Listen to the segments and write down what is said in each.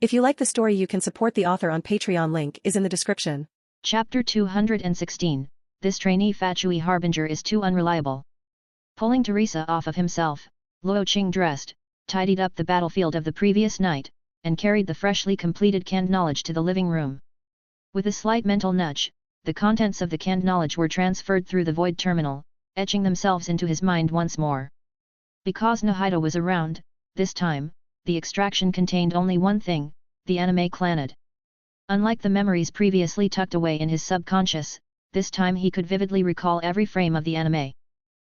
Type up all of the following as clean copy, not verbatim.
If you like the story, you can support the author on Patreon. Link is in the description. Chapter 216. This trainee Fatui Harbinger is too unreliable. Pulling Teresa off of himself, Luo Qing dressed, tidied up the battlefield of the previous night, and carried the freshly completed canned knowledge to the living room. With a slight mental nudge, the contents of the canned knowledge were transferred through the void terminal, etching themselves into his mind once more. Because Nahida was around, this time, the extraction contained only one thing, the anime clanid. Unlike the memories previously tucked away in his subconscious, this time he could vividly recall every frame of the anime.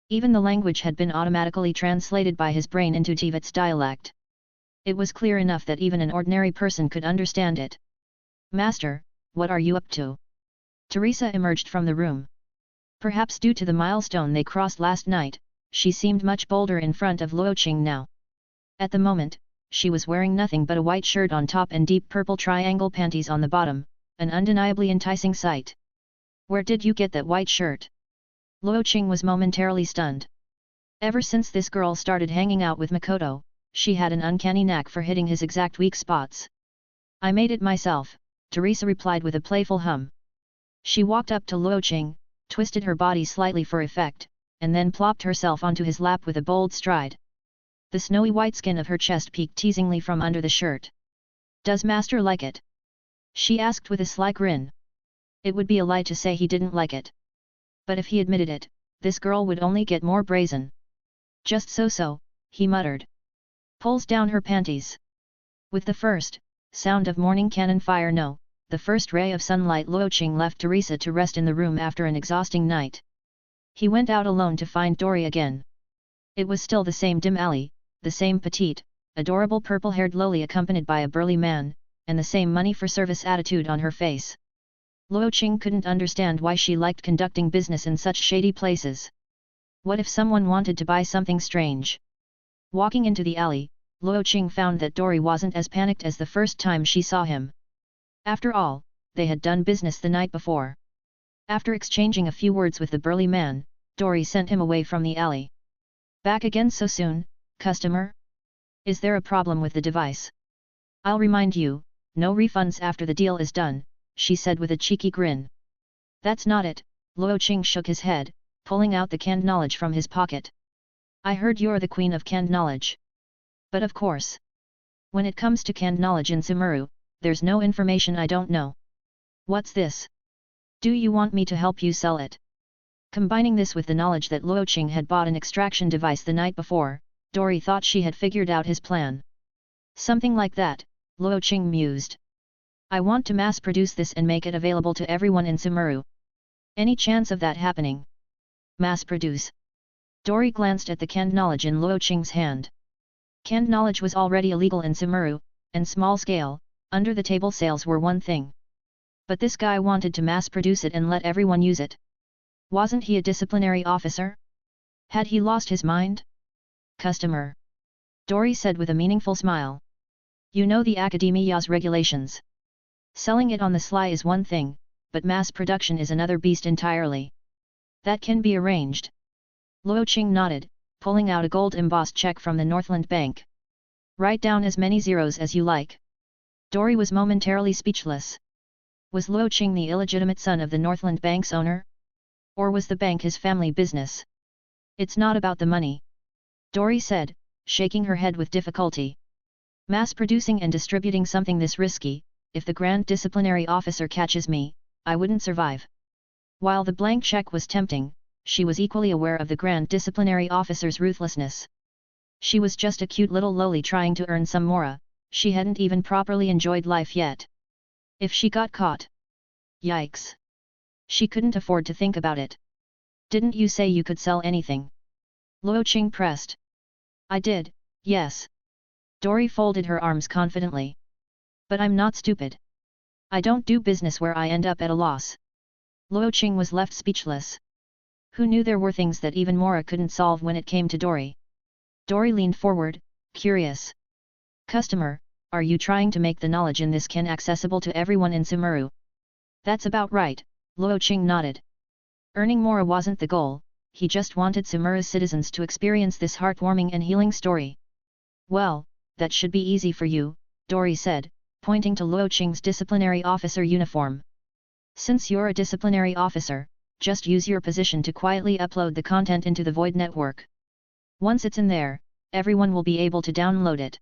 Even the language had been automatically translated by his brain into Teyvat's dialect. It was clear enough that even an ordinary person could understand it. "Master, what are you up to?" Teresa emerged from the room. Perhaps due to the milestone they crossed last night, she seemed much bolder in front of Luo Qing now. At the moment, she was wearing nothing but a white shirt on top and deep purple triangle panties on the bottom, an undeniably enticing sight. "Where did you get that white shirt?" Luo Qing was momentarily stunned. Ever since this girl started hanging out with Makoto, she had an uncanny knack for hitting his exact weak spots. "I made it myself," Teresa replied with a playful hum. She walked up to Luo Qing, twisted her body slightly for effect, and then plopped herself onto his lap with a bold stride. The snowy white skin of her chest peeked teasingly from under the shirt. "Does Master like it?" she asked with a sly grin. It would be a lie to say he didn't like it. But if he admitted it, this girl would only get more brazen. "Just so," he muttered. Pulls down her panties. With the first sound of morning cannon fire, the first ray of sunlight, Luo Qing left Teresa to rest in the room after an exhausting night. He went out alone to find Dory again. It was still the same dim alley, the same petite, adorable purple-haired loli accompanied by a burly man, and the same money-for-service attitude on her face. Luo Qing couldn't understand why she liked conducting business in such shady places. What if someone wanted to buy something strange? Walking into the alley, Luo Qing found that Dory wasn't as panicked as the first time she saw him. After all, they had done business the night before. After exchanging a few words with the burly man, Dory sent him away from the alley. "Back again so soon, customer? Is there a problem with the device?" "I'll remind you, no refunds after the deal is done," she said with a cheeky grin. "That's not it," Luo Qing shook his head, pulling out the canned knowledge from his pocket. "I heard you're the queen of canned knowledge. But of course, when it comes to canned knowledge in Sumeru, there's no information I don't know." "What's this? Do you want me to help you sell it?" Combining this with the knowledge that Luo Qing had bought an extraction device the night before, Dory thought she had figured out his plan. "Something like that," Luo Qing mused. "I want to mass-produce this and make it available to everyone in Sumeru. Any chance of that happening?" "Mass-produce?" Dory glanced at the canned knowledge in Luo Qing's hand. Canned knowledge was already illegal in Sumeru, and small-scale, under-the-table sales were one thing. But this guy wanted to mass-produce it and let everyone use it. Wasn't he a disciplinary officer? Had he lost his mind? "Customer," Dory said with a meaningful smile. "You know the Academia's regulations. Selling it on the sly is one thing, but mass production is another beast entirely. That can be arranged." Luo Qing nodded, pulling out a gold-embossed check from the Northland Bank. "Write down as many zeros as you like." Dory was momentarily speechless. Was Luo Qing the illegitimate son of the Northland Bank's owner? Or was the bank his family business? "It's not about the money," Dory said, shaking her head with difficulty. "Mass-producing and distributing something this risky, if the Grand Disciplinary Officer catches me, I wouldn't survive." While the blank check was tempting, she was equally aware of the Grand Disciplinary Officer's ruthlessness. She was just a cute little loli trying to earn some mora, she hadn't even properly enjoyed life yet. If she got caught? Yikes! She couldn't afford to think about it. "Didn't you say you could sell anything?" Luo Qing pressed. "I did, yes." Dory folded her arms confidently. "But I'm not stupid. I don't do business where I end up at a loss." Luo Qing was left speechless. Who knew there were things that even Mora couldn't solve when it came to Dory? Dory leaned forward, curious. "Customer, are you trying to make the knowledge in this can accessible to everyone in Sumeru?" "That's about right," Luo Qing nodded. Earning Mora wasn't the goal, he just wanted Sumeru's citizens to experience this heartwarming and healing story. "Well, that should be easy for you, Dory said, pointing to Luo Qing's disciplinary officer uniform. Since you're a disciplinary officer, just use your position to quietly upload the content into the Void network. Once it's in there, everyone will be able to download it.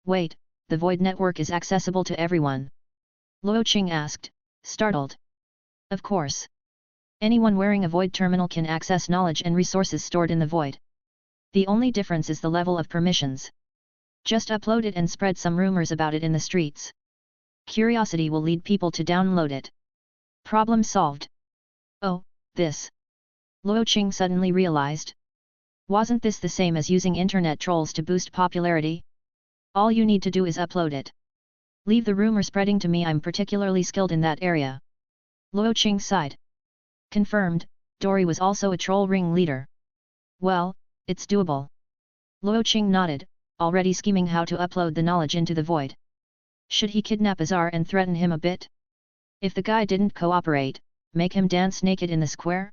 Wait, the Void network is accessible to everyone? Luo Qing asked, startled. Of course. Anyone wearing a Void terminal can access knowledge and resources stored in the Void. The only difference is the level of permissions. Just upload it and spread some rumors about it in the streets. Curiosity will lead people to download it. Problem solved. Oh, this. Luo Qing suddenly realized. Wasn't this the same as using internet trolls to boost popularity? All you need to do is upload it. Leave the rumor spreading to me, I'm particularly skilled in that area. Luo Qing sighed. Confirmed, Dory was also a troll ring leader. Well, it's doable. Luo Qing nodded, already scheming how to upload the knowledge into the Void. Should he kidnap Azar and threaten him a bit? If the guy didn't cooperate, make him dance naked in the square?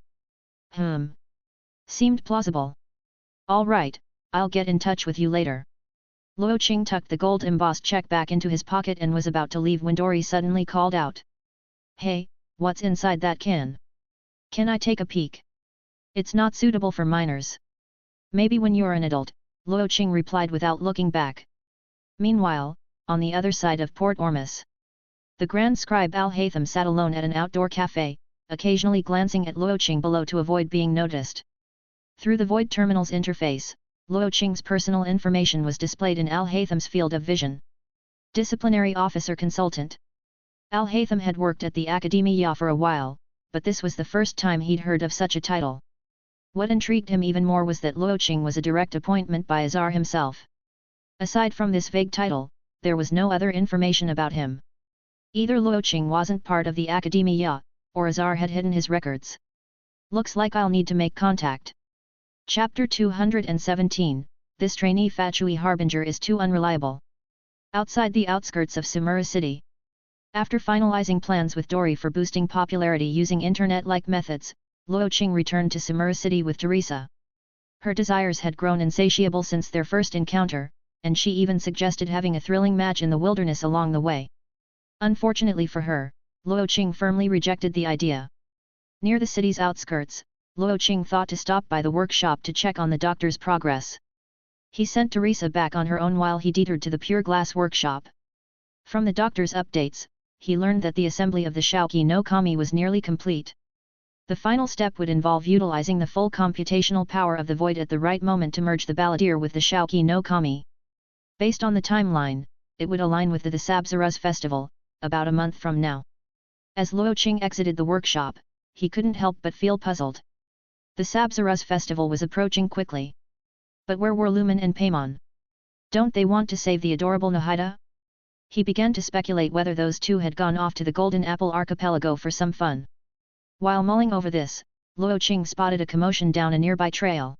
Seemed plausible. All right, I'll get in touch with you later. Luo Qing tucked the gold embossed check back into his pocket and was about to leave when Dory suddenly called out. Hey, what's inside that can? Can I take a peek? It's not suitable for minors. Maybe when you're an adult, Luo Qing replied without looking back. Meanwhile, on the other side of Port Ormus, the Grand Scribe Al-Haytham sat alone at an outdoor cafe, occasionally glancing at Luo Qing below to avoid being noticed. Through the Void Terminal's interface, Luo Qing's personal information was displayed in Al-Haytham's field of vision. Disciplinary Officer Consultant. Al-Haytham had worked at the Academia for a while, but this was the first time he'd heard of such a title. What intrigued him even more was that Luo Qing was a direct appointment by Azar himself. Aside from this vague title, there was no other information about him. Either Luo Qing wasn't part of the Academia, or Azar had hidden his records. Looks like I'll need to make contact. Chapter 217, This Trainee Fatui Harbinger is too unreliable. Outside the outskirts of Sumura City. After finalizing plans with Dory for boosting popularity using internet-like methods, Luo Qing returned to Sumura City with Teresa. Her desires had grown insatiable since their first encounter, and she even suggested having a thrilling match in the wilderness along the way. Unfortunately for her, Luo Qing firmly rejected the idea. Near the city's outskirts, Luo Qing thought to stop by the workshop to check on the doctor's progress. He sent Teresa back on her own while he detoured to the Pure Glass workshop. From the doctor's updates, he learned that the assembly of the Shaoqi no Kami was nearly complete. The final step would involve utilizing the full computational power of the Void at the right moment to merge the Balladeer with the Shaoqi no Kami. Based on the timeline, it would align with the Sabzaruz festival, about a month from now. As Luo Qing exited the workshop, he couldn't help but feel puzzled. The Sabzaruz festival was approaching quickly. But where were Lumen and Paimon? Don't they want to save the adorable Nahida? He began to speculate whether those two had gone off to the Golden Apple Archipelago for some fun. While mulling over this, Luo Qing spotted a commotion down a nearby trail.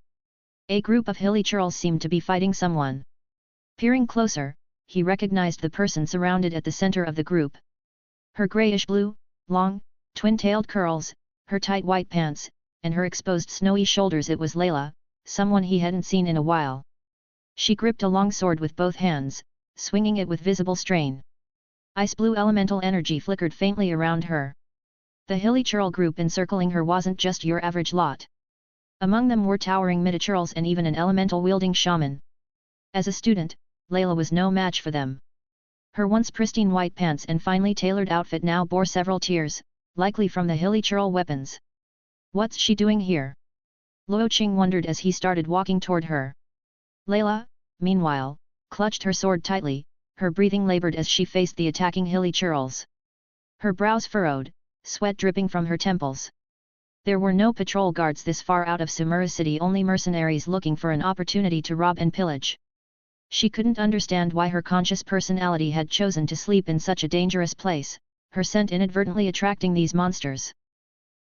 A group of hilly churls seemed to be fighting someone. Peering closer, he recognized the person surrounded at the center of the group. Her grayish-blue, long, twin-tailed curls, her tight white pants, and her exposed snowy shoulders, it was Layla, someone he hadn't seen in a while. She gripped a long sword with both hands, swinging it with visible strain. Ice-blue elemental energy flickered faintly around her. The hilly churl group encircling her wasn't just your average lot. Among them were towering midi-churls and even an elemental-wielding shaman. As a student, Layla was no match for them. Her once pristine white pants and finely tailored outfit now bore several tears, likely from the hilly churl weapons. What's she doing here? Luo Qing wondered as he started walking toward her. Layla, meanwhile, clutched her sword tightly, her breathing labored as she faced the attacking hilly churls. Her brows furrowed, sweat dripping from her temples. There were no patrol guards this far out of Sumura City, only mercenaries looking for an opportunity to rob and pillage. She couldn't understand why her conscious personality had chosen to sleep in such a dangerous place, her scent inadvertently attracting these monsters.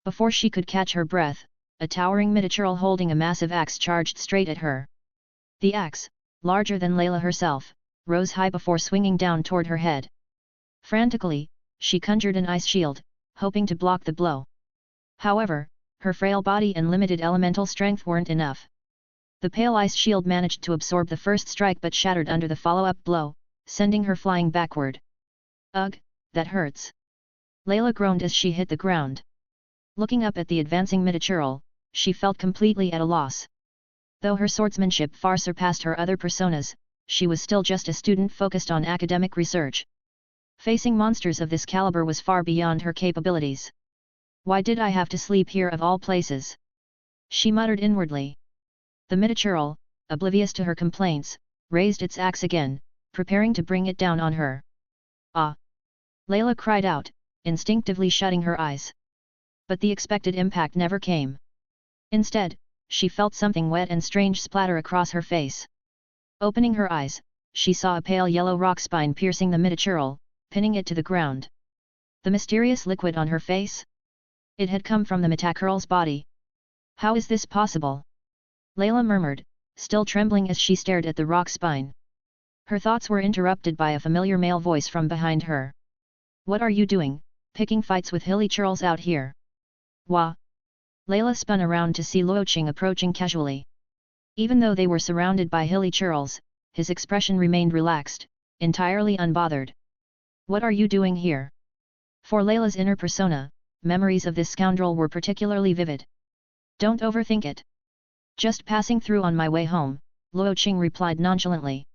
Before she could catch her breath, a towering midi-churl holding a massive axe charged straight at her. The axe, larger than Layla herself, rose high before swinging down toward her head. Frantically, she conjured an ice shield, hoping to block the blow. However, her frail body and limited elemental strength weren't enough. The pale ice shield managed to absorb the first strike but shattered under the follow-up blow, sending her flying backward. Ugh, that hurts. Layla groaned as she hit the ground. Looking up at the advancing Mitachurl, she felt completely at a loss. Though her swordsmanship far surpassed her other personas, she was still just a student focused on academic research. Facing monsters of this caliber was far beyond her capabilities. Why did I have to sleep here of all places? She muttered inwardly. The Mitachurl, oblivious to her complaints, raised its axe again, preparing to bring it down on her. Ah! Layla cried out, instinctively shutting her eyes. But the expected impact never came. Instead, she felt something wet and strange splatter across her face. Opening her eyes, she saw a pale yellow rock spine piercing the Mitachurl, pinning it to the ground. The mysterious liquid on her face? It had come from the Mitachurl's body. How is this possible? Layla murmured, still trembling as she stared at the rock spine. Her thoughts were interrupted by a familiar male voice from behind her. What are you doing, picking fights with hilly churls out here? Wah! Layla spun around to see Luo Qing approaching casually. Even though they were surrounded by hilly churls, his expression remained relaxed, entirely unbothered. What are you doing here? For Layla's inner persona, memories of this scoundrel were particularly vivid. Don't overthink it. Just passing through on my way home, Luo Qing replied nonchalantly.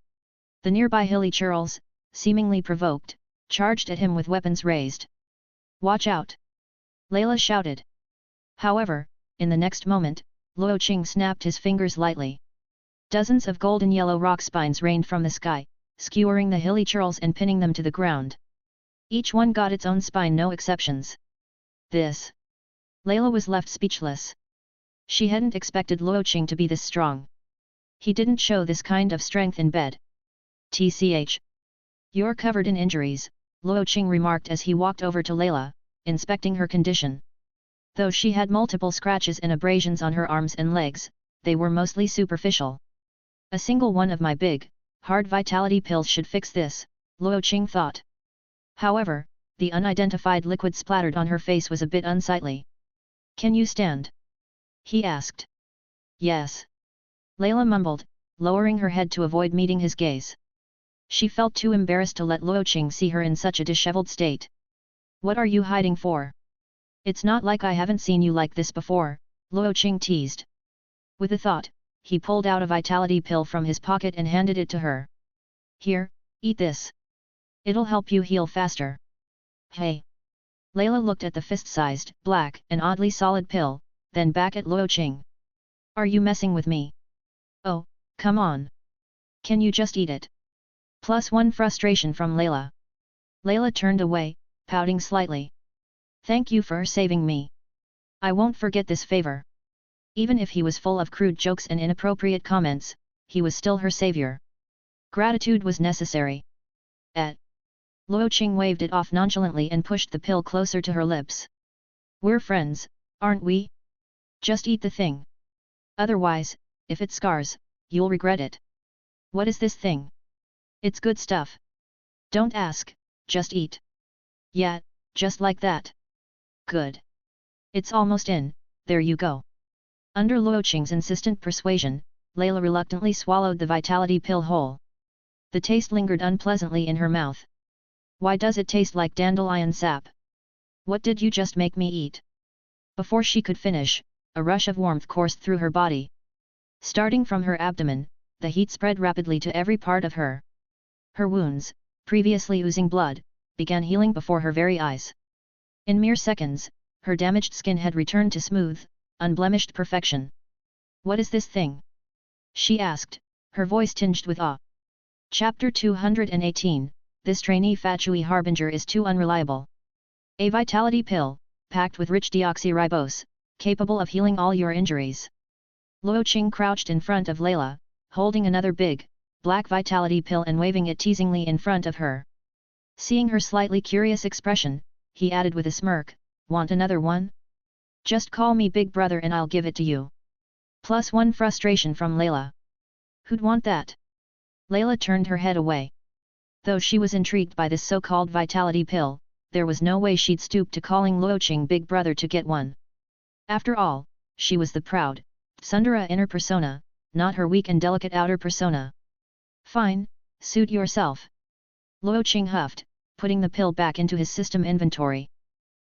The nearby hilly churls, seemingly provoked, charged at him with weapons raised. Watch out! Layla shouted. However, in the next moment, Luo Qing snapped his fingers lightly. Dozens of golden yellow rock spines rained from the sky, skewering the hilly churls and pinning them to the ground. Each one got its own spine, no exceptions. This. Layla was left speechless. She hadn't expected Luo Qing to be this strong. He didn't show this kind of strength in bed. TCH. You're covered in injuries, Luo Qing remarked as he walked over to Layla, inspecting her condition. Though she had multiple scratches and abrasions on her arms and legs, they were mostly superficial. A single one of my big, hard vitality pills should fix this, Luo Qing thought. However, the unidentified liquid splattered on her face was a bit unsightly. Can you stand? He asked. Yes. Layla mumbled, lowering her head to avoid meeting his gaze. She felt too embarrassed to let Luo Qing see her in such a disheveled state. What are you hiding for? It's not like I haven't seen you like this before, Luo Qing teased. With a thought, he pulled out a vitality pill from his pocket and handed it to her. Here, eat this. It'll help you heal faster. Hey! Layla looked at the fist-sized, black, and oddly solid pill, then back at Luo Qing. Are you messing with me? Oh, come on. Can you just eat it? +1 frustration from Layla. Layla turned away, pouting slightly. Thank you for saving me. I won't forget this favor. Even if he was full of crude jokes and inappropriate comments, he was still her savior. Gratitude was necessary. Luo Qing waved it off nonchalantly and pushed the pill closer to her lips. We're friends, aren't we? Just eat the thing. Otherwise, if it scars, you'll regret it. What is this thing? It's good stuff. Don't ask, just eat. Yeah, just like that. Good. It's almost in, there you go. Under Luo Qing's insistent persuasion, Layla reluctantly swallowed the vitality pill whole. The taste lingered unpleasantly in her mouth. Why does it taste like dandelion sap? What did you just make me eat? Before she could finish, a rush of warmth coursed through her body. Starting from her abdomen, the heat spread rapidly to every part of her. Her wounds, previously oozing blood, began healing before her very eyes. In mere seconds, her damaged skin had returned to smooth, unblemished perfection. What is this thing? She asked, her voice tinged with awe. Chapter 218, This Trainee Fatui Harbinger is too unreliable. A vitality pill, packed with rich deoxyribose, capable of healing all your injuries. Luo Qing crouched in front of Layla, holding another big, black vitality pill and waving it teasingly in front of her. Seeing her slightly curious expression, he added with a smirk, Want another one? Just call me Big Brother and I'll give it to you. +1 frustration from Layla. Who'd want that? Layla turned her head away. Though she was intrigued by this so-called vitality pill, there was no way she'd stoop to calling Luo Qing Big Brother to get one. After all, she was the proud, tsundere inner persona, not her weak and delicate outer persona. Fine, suit yourself. Luo Qing huffed, putting the pill back into his system inventory.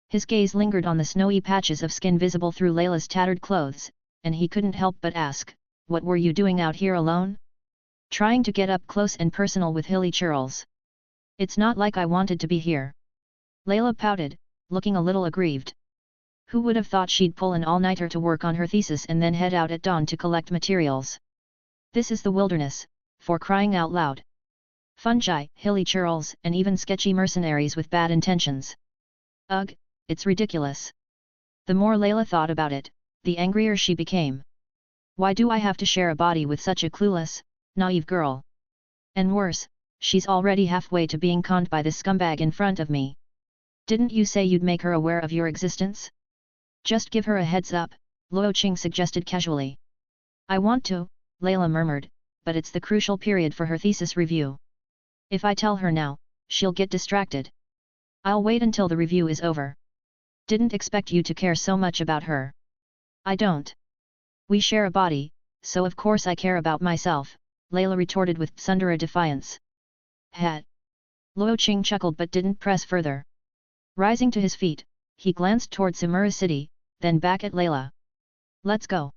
His gaze lingered on the snowy patches of skin visible through Layla's tattered clothes, and he couldn't help but ask, "What were you doing out here alone?" "Trying to get up close and personal with Hilly Churls. It's not like I wanted to be here." Layla pouted, looking a little aggrieved. Who would have thought she'd pull an all-nighter to work on her thesis and then head out at dawn to collect materials? This is the wilderness, for crying out loud. Fungi, hilly churls, and even sketchy mercenaries with bad intentions. Ugh, it's ridiculous. The more Layla thought about it, the angrier she became. Why do I have to share a body with such a clueless, naive girl? And worse, she's already halfway to being conned by this scumbag in front of me. Didn't you say you'd make her aware of your existence? Just give her a heads up, Luo Qing suggested casually. I want to, Layla murmured, but it's the crucial period for her thesis review. If I tell her now, she'll get distracted. I'll wait until the review is over. Didn't expect you to care so much about her. I don't. We share a body, so of course I care about myself, Layla retorted with tsundere defiance. Hat. Luo Qing chuckled but didn't press further. Rising to his feet, he glanced toward Samura City, then back at Layla. Let's go.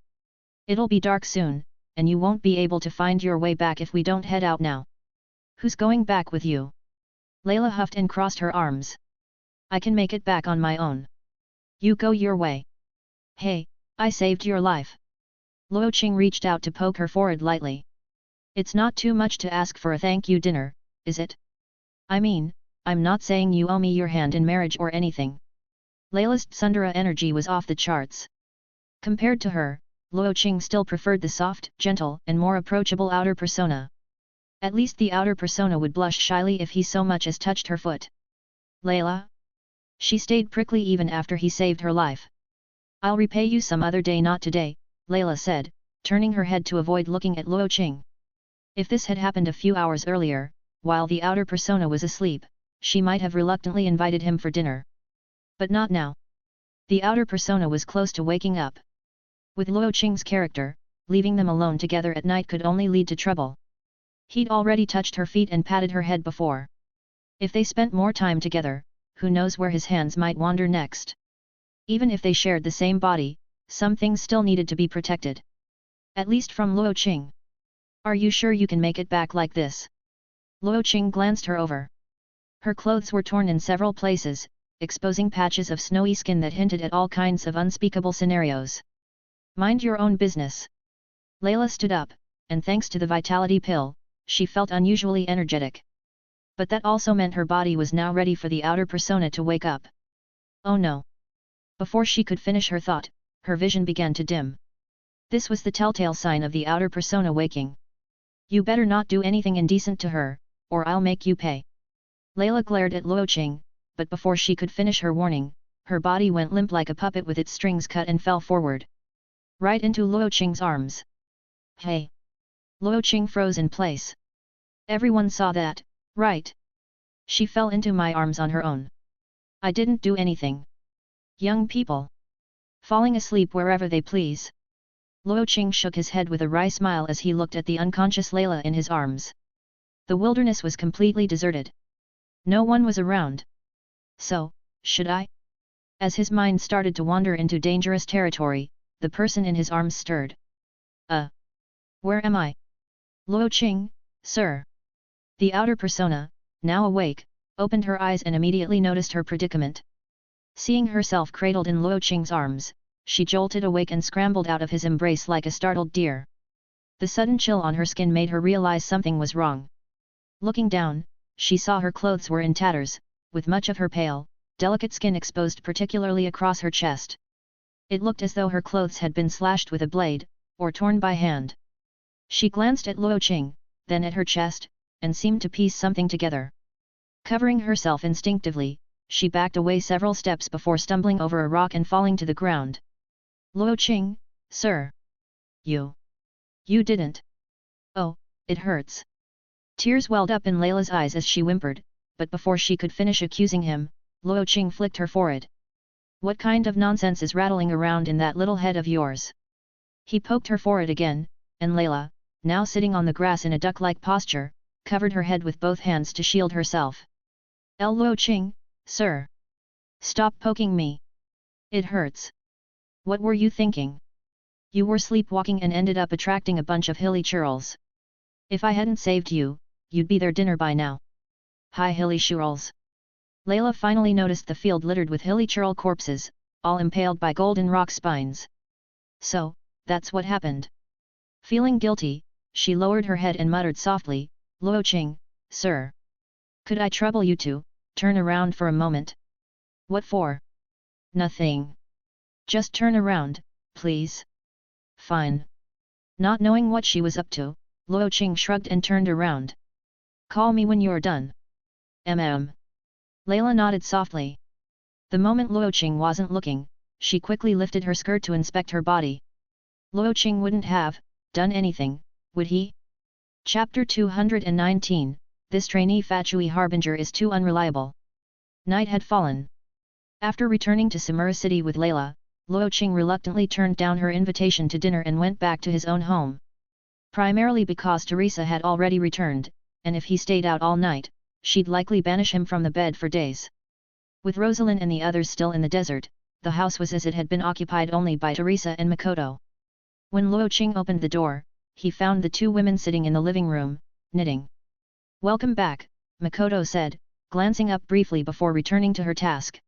It'll be dark soon, and you won't be able to find your way back if we don't head out now. Who's going back with you? Layla huffed and crossed her arms. I can make it back on my own. You go your way. Hey, I saved your life. Luo Qing reached out to poke her forehead lightly. It's not too much to ask for a thank you dinner, is it? I mean, I'm not saying you owe me your hand in marriage or anything. Layla's tsundere energy was off the charts. Compared to her, Luo Qing still preferred the soft, gentle, and more approachable outer persona. At least the outer persona would blush shyly if he so much as touched her foot. Layla? She stayed prickly even after he saved her life. I'll repay you some other day, not today, Layla said, turning her head to avoid looking at Luo Qing. If this had happened a few hours earlier, while the outer persona was asleep, she might have reluctantly invited him for dinner. But not now. The outer persona was close to waking up. With Luo Qing's character, leaving them alone together at night could only lead to trouble. He'd already touched her feet and patted her head before. If they spent more time together, who knows where his hands might wander next. Even if they shared the same body, some things still needed to be protected. At least from Luo Qing. Are you sure you can make it back like this? Luo Qing glanced her over. Her clothes were torn in several places, exposing patches of snowy skin that hinted at all kinds of unspeakable scenarios. Mind your own business. Layla stood up, and thanks to the vitality pill, she felt unusually energetic. But that also meant her body was now ready for the outer persona to wake up. Oh no! Before she could finish her thought, her vision began to dim. This was the telltale sign of the outer persona waking. You better not do anything indecent to her, or I'll make you pay. Layla glared at Luo Qing, but before she could finish her warning, her body went limp like a puppet with its strings cut and fell forward. Right into Luo Qing's arms. Hey! Luo Qing froze in place. Everyone saw that, right? She fell into my arms on her own. I didn't do anything. Young people. Falling asleep wherever they please. Luo Qing shook his head with a wry smile as he looked at the unconscious Layla in his arms. The wilderness was completely deserted. No one was around. So, should I? As his mind started to wander into dangerous territory, the person in his arms stirred. Where am I? Luo Qing, sir. The outer persona, now awake, opened her eyes and immediately noticed her predicament. Seeing herself cradled in Luo Qing's arms, she jolted awake and scrambled out of his embrace like a startled deer. The sudden chill on her skin made her realize something was wrong. Looking down, she saw her clothes were in tatters, with much of her pale, delicate skin exposed particularly across her chest. It looked as though her clothes had been slashed with a blade, or torn by hand. She glanced at Luo Qing, then at her chest, and seemed to piece something together. Covering herself instinctively, she backed away several steps before stumbling over a rock and falling to the ground. Luo Qing, sir. You didn't. Oh, it hurts. Tears welled up in Layla's eyes as she whimpered, but before she could finish accusing him, Luo Qing flicked her forehead. What kind of nonsense is rattling around in that little head of yours? He poked her forehead again, and Layla, now sitting on the grass in a duck-like posture, covered her head with both hands to shield herself. Luo Qing, sir. Stop poking me. It hurts. What were you thinking? You were sleepwalking and ended up attracting a bunch of hilly churls. If I hadn't saved you, you'd be their dinner by now. Hi hilly churls. Layla finally noticed the field littered with hilly churl corpses, all impaled by golden rock spines. So, that's what happened. Feeling guilty, she lowered her head and muttered softly, Luo Qing, sir. Could I trouble you to turn around for a moment? What for? Nothing. Just turn around, please. Fine. Not knowing what she was up to, Luo Qing shrugged and turned around. Call me when you're done. Layla nodded softly. The moment Luo Qing wasn't looking, she quickly lifted her skirt to inspect her body. Luo Qing wouldn't have done anything, would he? Chapter 219, This Trainee Fatui Harbinger is too unreliable. Night had fallen. After returning to Samura City with Layla, Luo Qing reluctantly turned down her invitation to dinner and went back to his own home. Primarily because Teresa had already returned, and if he stayed out all night, she'd likely banish him from the bed for days. With Rosalind and the others still in the desert, the house was as it had been occupied only by Teresa and Makoto. When Luo Qing opened the door, he found the two women sitting in the living room, knitting. Welcome back, Makoto said, glancing up briefly before returning to her task.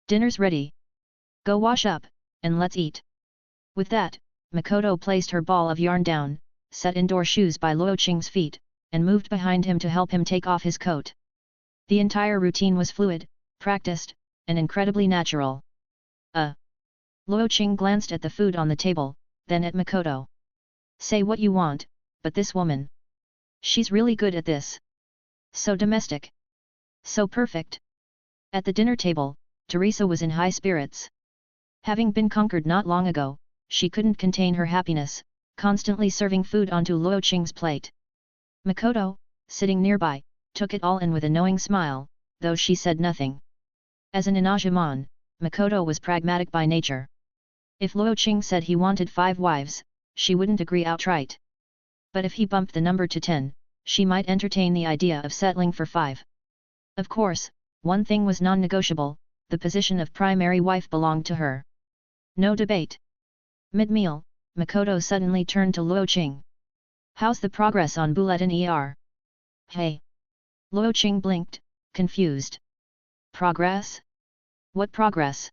Dinner's ready. Go wash up, and let's eat. With that, Makoto placed her ball of yarn down, set indoor shoes by Luo Qing's feet, and moved behind him to help him take off his coat. The entire routine was fluid, practiced, and incredibly natural. Luo Qing glanced at the food on the table, then at Makoto. Say what you want, but this woman. She's really good at this. So domestic. So perfect. At the dinner table, Teresa was in high spirits. Having been conquered not long ago, she couldn't contain her happiness, constantly serving food onto Luo Qing's plate. Makoto, sitting nearby, took it all in with a knowing smile, though she said nothing. As an Inazuman, Makoto was pragmatic by nature. If Luo Qing said he wanted 5 wives, she wouldn't agree outright. But if he bumped the number to 10, she might entertain the idea of settling for 5. Of course, one thing was non-negotiable, the position of primary wife belonged to her. No debate. Mid-meal, Makoto suddenly turned to Luo Qing. How's the progress on Bulletin ER? Hey! Luo Qing blinked, confused. Progress? What progress?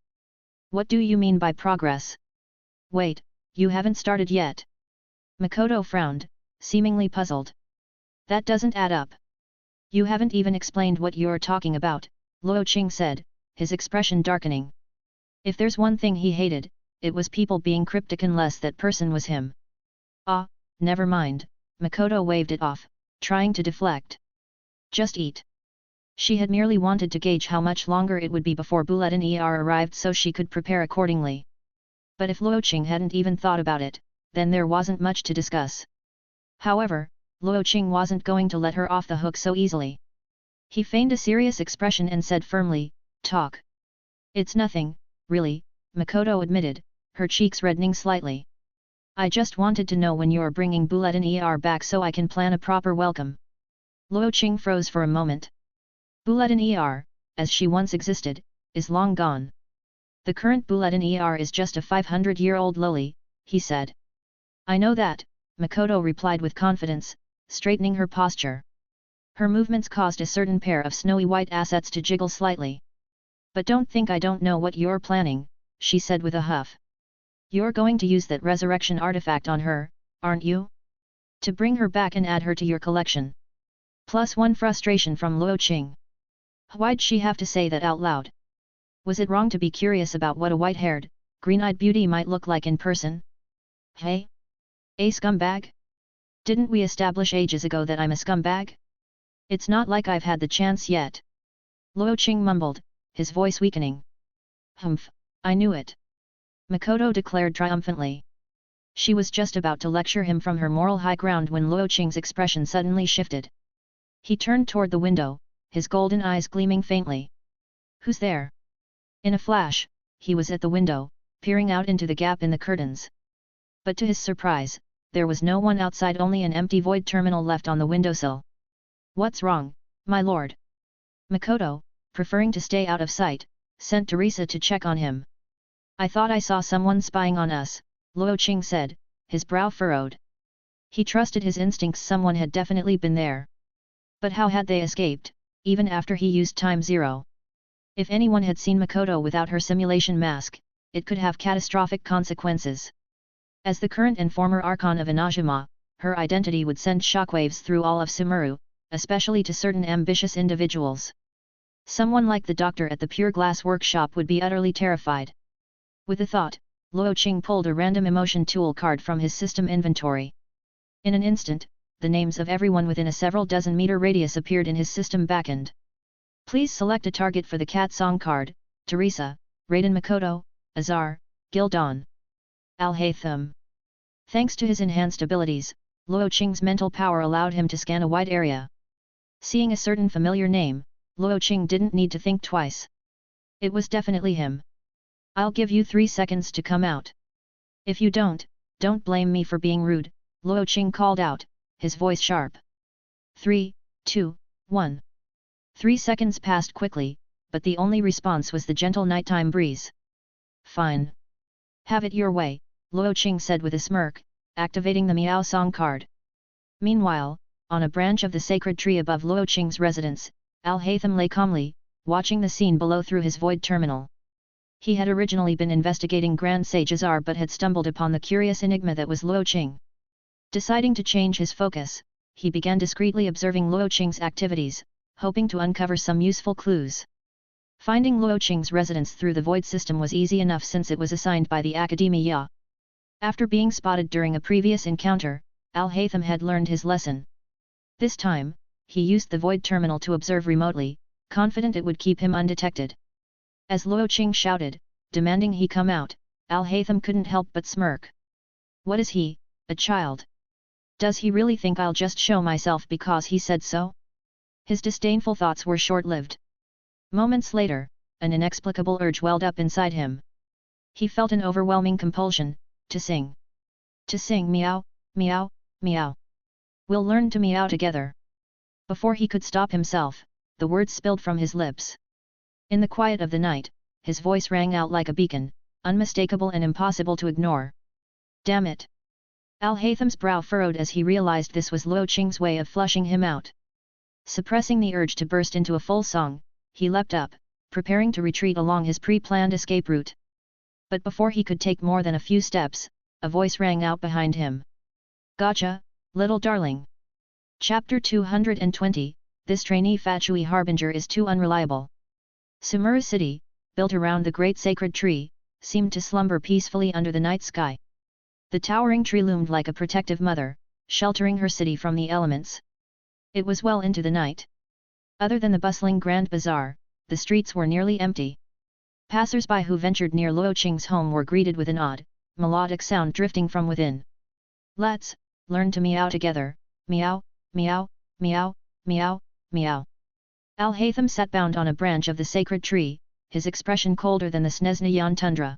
What do you mean by progress? Wait, you haven't started yet. Makoto frowned, seemingly puzzled. That doesn't add up. You haven't even explained what you're talking about, Luo Qing said, his expression darkening. If there's one thing he hated, it was people being cryptic unless that person was him. Never mind, Makoto waved it off, trying to deflect. Just eat. She had merely wanted to gauge how much longer it would be before Bulletin ER arrived so she could prepare accordingly. But if Luo Qing hadn't even thought about it, then there wasn't much to discuss. However, Luo Qing wasn't going to let her off the hook so easily. He feigned a serious expression and said firmly, talk. It's nothing, really, Makoto admitted, her cheeks reddening slightly. I just wanted to know when you're bringing Bulletin ER back so I can plan a proper welcome. Luo Qing froze for a moment. Bulletin ER, as she once existed, is long gone. The current Bulletin ER is just a 500-year-old loli, he said. I know that, Makoto replied with confidence, straightening her posture. Her movements caused a certain pair of snowy white assets to jiggle slightly. But don't think I don't know what you're planning, she said with a huff. You're going to use that resurrection artifact on her, aren't you? To bring her back and add her to your collection. +1 frustration from Luo Qing. Why'd she have to say that out loud? Was it wrong to be curious about what a white-haired, green-eyed beauty might look like in person? Hey? A scumbag? Didn't we establish ages ago that I'm a scumbag? It's not like I've had the chance yet. Luo Qing mumbled, his voice weakening. Humph, I knew it. Makoto declared triumphantly. She was just about to lecture him from her moral high ground when Luo Qing's expression suddenly shifted. He turned toward the window, his golden eyes gleaming faintly. Who's there? In a flash, he was at the window, peering out into the gap in the curtains. But to his surprise, there was no one outside, only an empty void terminal left on the windowsill. "What's wrong, my lord?" Makoto, preferring to stay out of sight, sent Teresa to check on him. "I thought I saw someone spying on us," Luo Qing said, his brow furrowed. He trusted his instincts, someone had definitely been there. But how had they escaped, even after he used Time Zero? If anyone had seen Makoto without her simulation mask, it could have catastrophic consequences. As the current and former Archon of Inajima, her identity would send shockwaves through all of Sumeru, especially to certain ambitious individuals. Someone like the doctor at the Pure Glass workshop would be utterly terrified. With the thought, Luo Qing pulled a random emotion tool card from his system inventory. In an instant, the names of everyone within a several dozen meter radius appeared in his system backend. Please select a target for the Cat Song card: Teresa, Raiden Makoto, Azar, Gildon, Al-Haytham. Thanks to his enhanced abilities, Luo Qing's mental power allowed him to scan a wide area. Seeing a certain familiar name, Luo Qing didn't need to think twice. It was definitely him. "I'll give you 3 seconds to come out. If you don't blame me for being rude," Luo Qing called out, his voice sharp. 3, 2, 1. 3 seconds passed quickly, but the only response was the gentle nighttime breeze. "Fine. Have it your way," Luo Qing said with a smirk, activating the Miao Song card. Meanwhile, on a branch of the sacred tree above Luo Qing's residence, Al-Haytham lay calmly, watching the scene below through his void terminal. He had originally been investigating Grand Sage Azar but had stumbled upon the curious enigma that was Luo Qing. Deciding to change his focus, he began discreetly observing Luo Qing's activities, hoping to uncover some useful clues. Finding Luo Qing's residence through the void system was easy enough since it was assigned by the Academia. After being spotted during a previous encounter, Al-Haytham had learned his lesson. This time, he used the void terminal to observe remotely, confident it would keep him undetected. As Luo Qing shouted, demanding he come out, Al-Haytham couldn't help but smirk. What is he, a child? Does he really think I'll just show myself because he said so? His disdainful thoughts were short-lived. Moments later, an inexplicable urge welled up inside him. He felt an overwhelming compulsion to sing. To sing meow, meow, meow. "We'll learn to meow together." Before he could stop himself, the words spilled from his lips. In the quiet of the night, his voice rang out like a beacon, unmistakable and impossible to ignore. Damn it! Al-Haytham's brow furrowed as he realized this was Luo Qing's way of flushing him out. Suppressing the urge to burst into a full song, he leapt up, preparing to retreat along his pre-planned escape route. But before he could take more than a few steps, a voice rang out behind him. "Gotcha, little darling." Chapter 220, This Trainee Fatui Harbinger is too unreliable. Sumeru City, built around the great sacred tree, seemed to slumber peacefully under the night sky. The towering tree loomed like a protective mother, sheltering her city from the elements. It was well into the night. Other than the bustling Grand Bazaar, the streets were nearly empty. Passers-by who ventured near Luo Qing's home were greeted with an odd, melodic sound drifting from within. "Let's learn to meow together, meow, meow, meow, meow, meow." Al-Haytham sat bound on a branch of the sacred tree, his expression colder than the Snezhnayan tundra.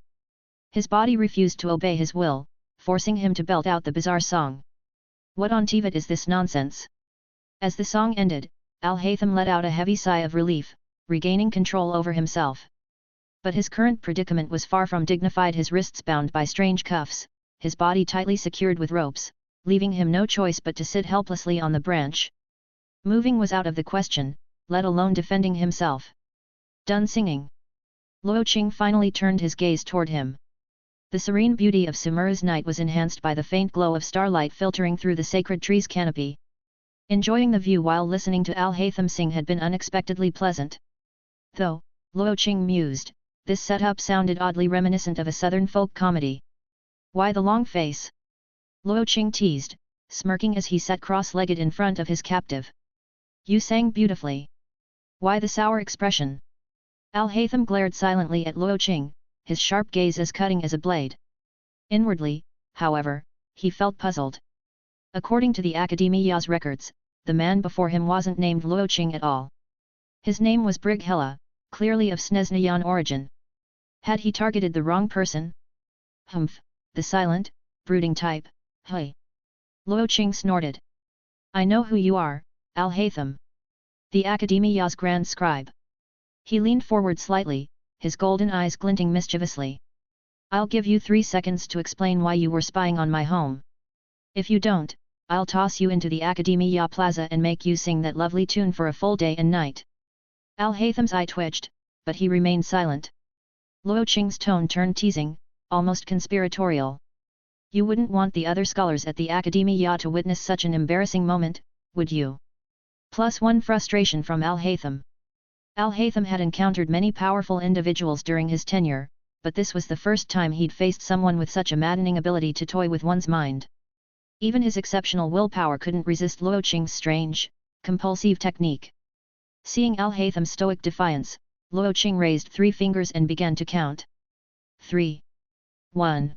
His body refused to obey his will, forcing him to belt out the bizarre song. What on Teyvat is this nonsense? As the song ended, Al-Haytham let out a heavy sigh of relief, regaining control over himself. But his current predicament was far from dignified, his wrists bound by strange cuffs, his body tightly secured with ropes, leaving him no choice but to sit helplessly on the branch. Moving was out of the question, let alone defending himself. Done singing. Luo Qing finally turned his gaze toward him. The serene beauty of Sumeru's night was enhanced by the faint glow of starlight filtering through the sacred tree's canopy. Enjoying the view while listening to Al-Haytham sing had been unexpectedly pleasant. Though, Luo Qing mused, this setup sounded oddly reminiscent of a southern folk comedy. Why the long face? Luo Qing teased, smirking as he sat cross-legged in front of his captive. You sang beautifully. Why the sour expression? Al-Haytham glared silently at Luo Qing, his sharp gaze as cutting as a blade. Inwardly, however, he felt puzzled. According to the Academia's records, the man before him wasn't named Luo Qing at all. His name was Brighella, clearly of Snezhnayan origin. Had he targeted the wrong person? Humph, the silent, brooding type, hey. Luo Qing snorted. I know who you are, Al-Haytham. The Academia's Grand Scribe. He leaned forward slightly, his golden eyes glinting mischievously. I'll give you 3 seconds to explain why you were spying on my home. If you don't, I'll toss you into the Academia Plaza and make you sing that lovely tune for a full day and night. Al-Haytham's eye twitched, but he remained silent. Luo Qing's tone turned teasing, almost conspiratorial. You wouldn't want the other scholars at the Academia to witness such an embarrassing moment, would you? +1 frustration from Al-Haytham. Al-Haytham had encountered many powerful individuals during his tenure, but this was the first time he'd faced someone with such a maddening ability to toy with one's mind. Even his exceptional willpower couldn't resist Luo Qing's strange, compulsive technique. Seeing Al-Haytham's stoic defiance, Luo Qing raised 3 fingers and began to count. 3. 1.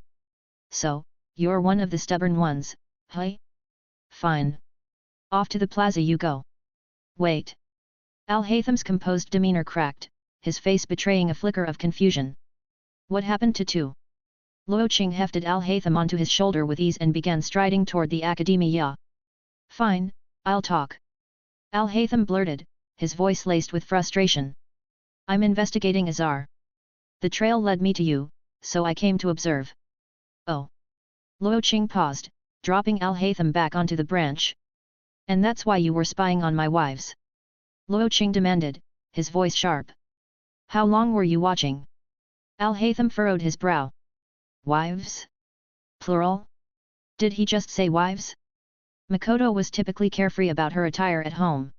So, you're one of the stubborn ones, huh? Fine. Off to the plaza you go. Wait. Al-Haytham's composed demeanor cracked, his face betraying a flicker of confusion. What happened to 2? Luo Qing hefted Al-Haytham onto his shoulder with ease and began striding toward the Academia. Fine, I'll talk. Al-Haytham blurted, his voice laced with frustration. I'm investigating Azar. The trail led me to you, so I came to observe. Oh. Luo Qing paused, dropping Al-Haytham back onto the branch. And that's why you were spying on my wives? Luo Qing demanded, his voice sharp. How long were you watching? Al-Haytham furrowed his brow. Wives? Plural? Did he just say wives? Makoto was typically carefree about her attire at home.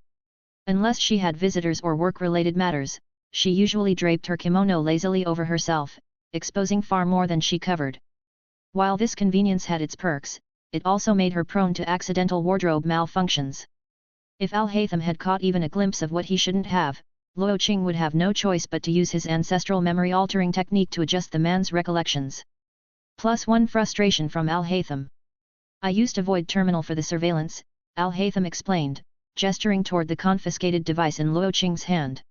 Unless she had visitors or work-related matters, she usually draped her kimono lazily over herself, exposing far more than she covered. While this convenience had its perks, it also made her prone to accidental wardrobe malfunctions. If Al-Haytham had caught even a glimpse of what he shouldn't have, Luo Qing would have no choice but to use his ancestral memory-altering technique to adjust the man's recollections. +1 frustration from Al-Haytham. I used a void terminal for the surveillance, Al-Haytham explained, gesturing toward the confiscated device in Luo Qing's hand.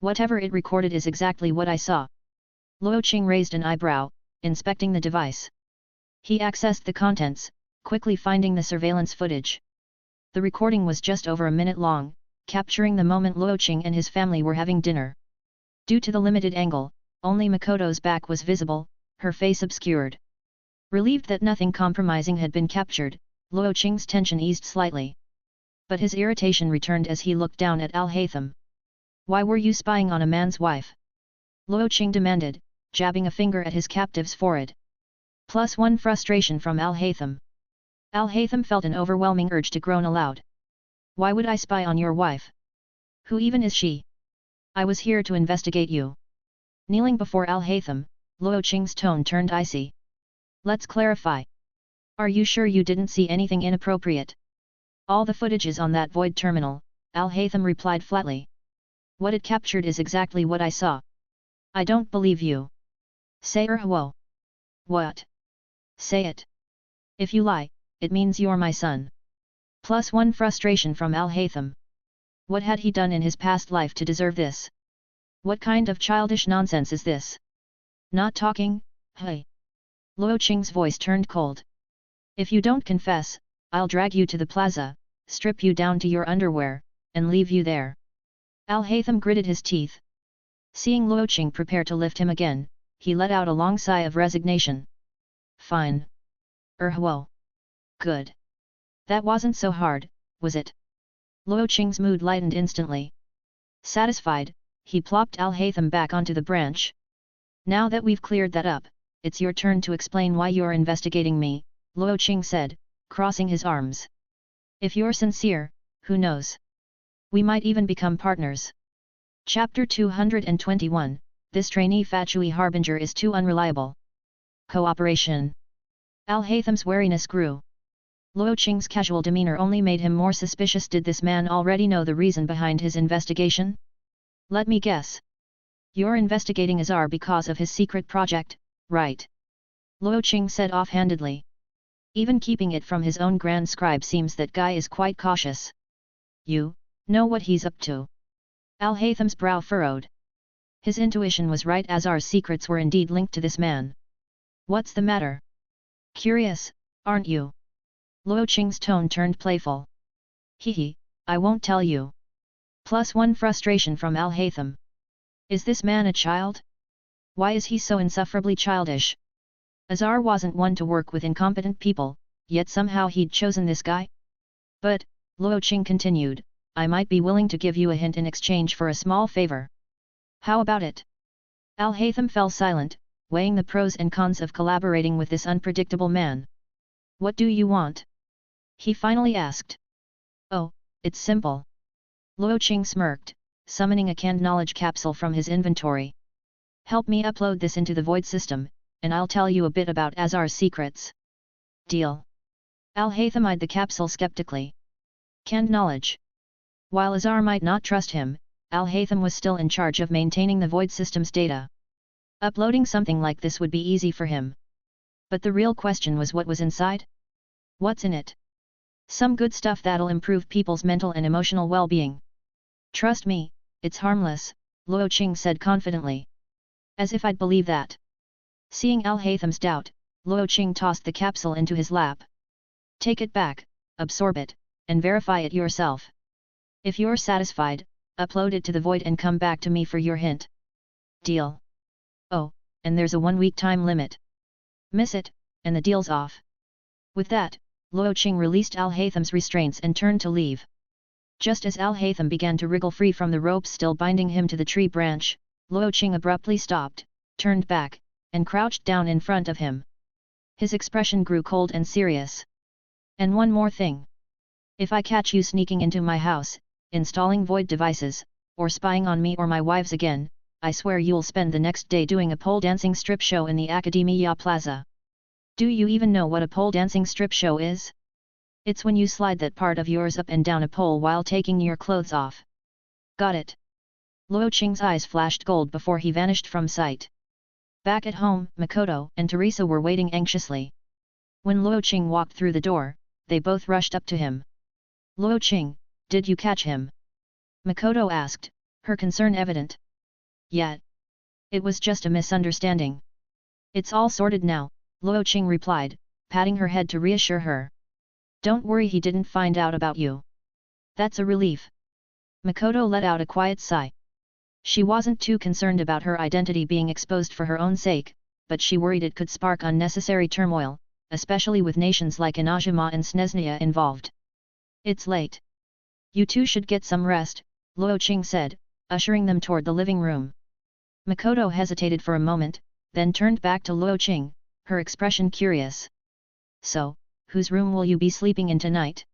Whatever it recorded is exactly what I saw. Luo Qing raised an eyebrow, inspecting the device. He accessed the contents, quickly finding the surveillance footage. The recording was just over a minute long, capturing the moment Luo Qing and his family were having dinner. Due to the limited angle, only Makoto's back was visible, her face obscured. Relieved that nothing compromising had been captured, Luo Qing's tension eased slightly. But his irritation returned as he looked down at Al-Haytham. Why were you spying on a man's wife? Luo Qing demanded, jabbing a finger at his captive's forehead. +1 frustration from Al-Haytham. Al-Haytham felt an overwhelming urge to groan aloud. Why would I spy on your wife? Who even is she? I was here to investigate you. Kneeling before Al-Haytham, Luo Qing's tone turned icy. Let's clarify. Are you sure you didn't see anything inappropriate? All the footage is on that void terminal, Al-Haytham replied flatly. What it captured is exactly what I saw. I don't believe you. Say huo. What? Say it. If you lie, it means you're my son. +1 frustration from Al-Haytham. What had he done in his past life to deserve this? What kind of childish nonsense is this? Not talking, hey. Luo Qing's voice turned cold. If you don't confess, I'll drag you to the plaza, strip you down to your underwear, and leave you there. Al-Haytham gritted his teeth. Seeing Luo Qing prepare to lift him again, he let out a long sigh of resignation. Fine. Huo. Good. That wasn't so hard, was it? Luo Qing's mood lightened instantly. Satisfied, he plopped Al-Haytham back onto the branch. Now that we've cleared that up, it's your turn to explain why you're investigating me, Luo Qing said, crossing his arms. If you're sincere, who knows? We might even become partners. Chapter 221, This Trainee Fatui Harbinger is too unreliable. Cooperation. Al-Haytham's wariness grew. Luo Qing's casual demeanor only made him more suspicious. Did this man already know the reason behind his investigation? Let me guess. You're investigating Azar because of his secret project, right? Luo Qing said offhandedly. Even keeping it from his own grand scribe seems that guy is quite cautious. You know what he's up to. Al-Haytham's brow furrowed. His intuition was right. Azar's secrets were indeed linked to this man. What's the matter? Curious, aren't you? Luo Qing's tone turned playful. Hehe, I won't tell you. +1 frustration from Al-Haytham. Is this man a child? Why is he so insufferably childish? Azar wasn't one to work with incompetent people, yet somehow he'd chosen this guy? But, Luo Qing continued, I might be willing to give you a hint in exchange for a small favor. How about it? Al-Haytham fell silent, weighing the pros and cons of collaborating with this unpredictable man. What do you want? He finally asked. Oh, it's simple. Luo Qing smirked, summoning a canned knowledge capsule from his inventory. Help me upload this into the void system, and I'll tell you a bit about Azar's secrets. Deal. Al-Haytham eyed the capsule skeptically. Canned knowledge. While Azar might not trust him, Al-Haytham was still in charge of maintaining the void system's data. Uploading something like this would be easy for him. But the real question was what was inside? What's in it? Some good stuff that'll improve people's mental and emotional well-being. Trust me, it's harmless, Luo Qing said confidently. As if I'd believe that. Seeing Al-Haytham's doubt, Luo Qing tossed the capsule into his lap. Take it back, absorb it, and verify it yourself. If you're satisfied, upload it to the void and come back to me for your hint. Deal. Oh, and there's a 1-week time limit. Miss it, and the deal's off. With that, Luo Qing released Al-Haytham's restraints and turned to leave. Just as Al-Haytham began to wriggle free from the ropes still binding him to the tree branch, Luo Qing abruptly stopped, turned back, and crouched down in front of him. His expression grew cold and serious. And one more thing. If I catch you sneaking into my house, installing void devices, or spying on me or my wives again, I swear you'll spend the next day doing a pole dancing strip show in the Academia Plaza. Do you even know what a pole dancing strip show is? It's when you slide that part of yours up and down a pole while taking your clothes off. Got it. Luo Qing's eyes flashed gold before he vanished from sight. Back at home, Makoto and Teresa were waiting anxiously. When Luo Qing walked through the door, they both rushed up to him. Luo Qing, did you catch him? Makoto asked, her concern evident. Yet. It was just a misunderstanding. It's all sorted now, Luo Qing replied, patting her head to reassure her. Don't worry, he didn't find out about you. That's a relief. Makoto let out a quiet sigh. She wasn't too concerned about her identity being exposed for her own sake, but she worried it could spark unnecessary turmoil, especially with nations like Inajima and Snezhnia involved. It's late. You two should get some rest, Luo Qing said, ushering them toward the living room. Makoto hesitated for a moment, then turned back to Luo Qing, her expression curious. So, whose room will you be sleeping in tonight?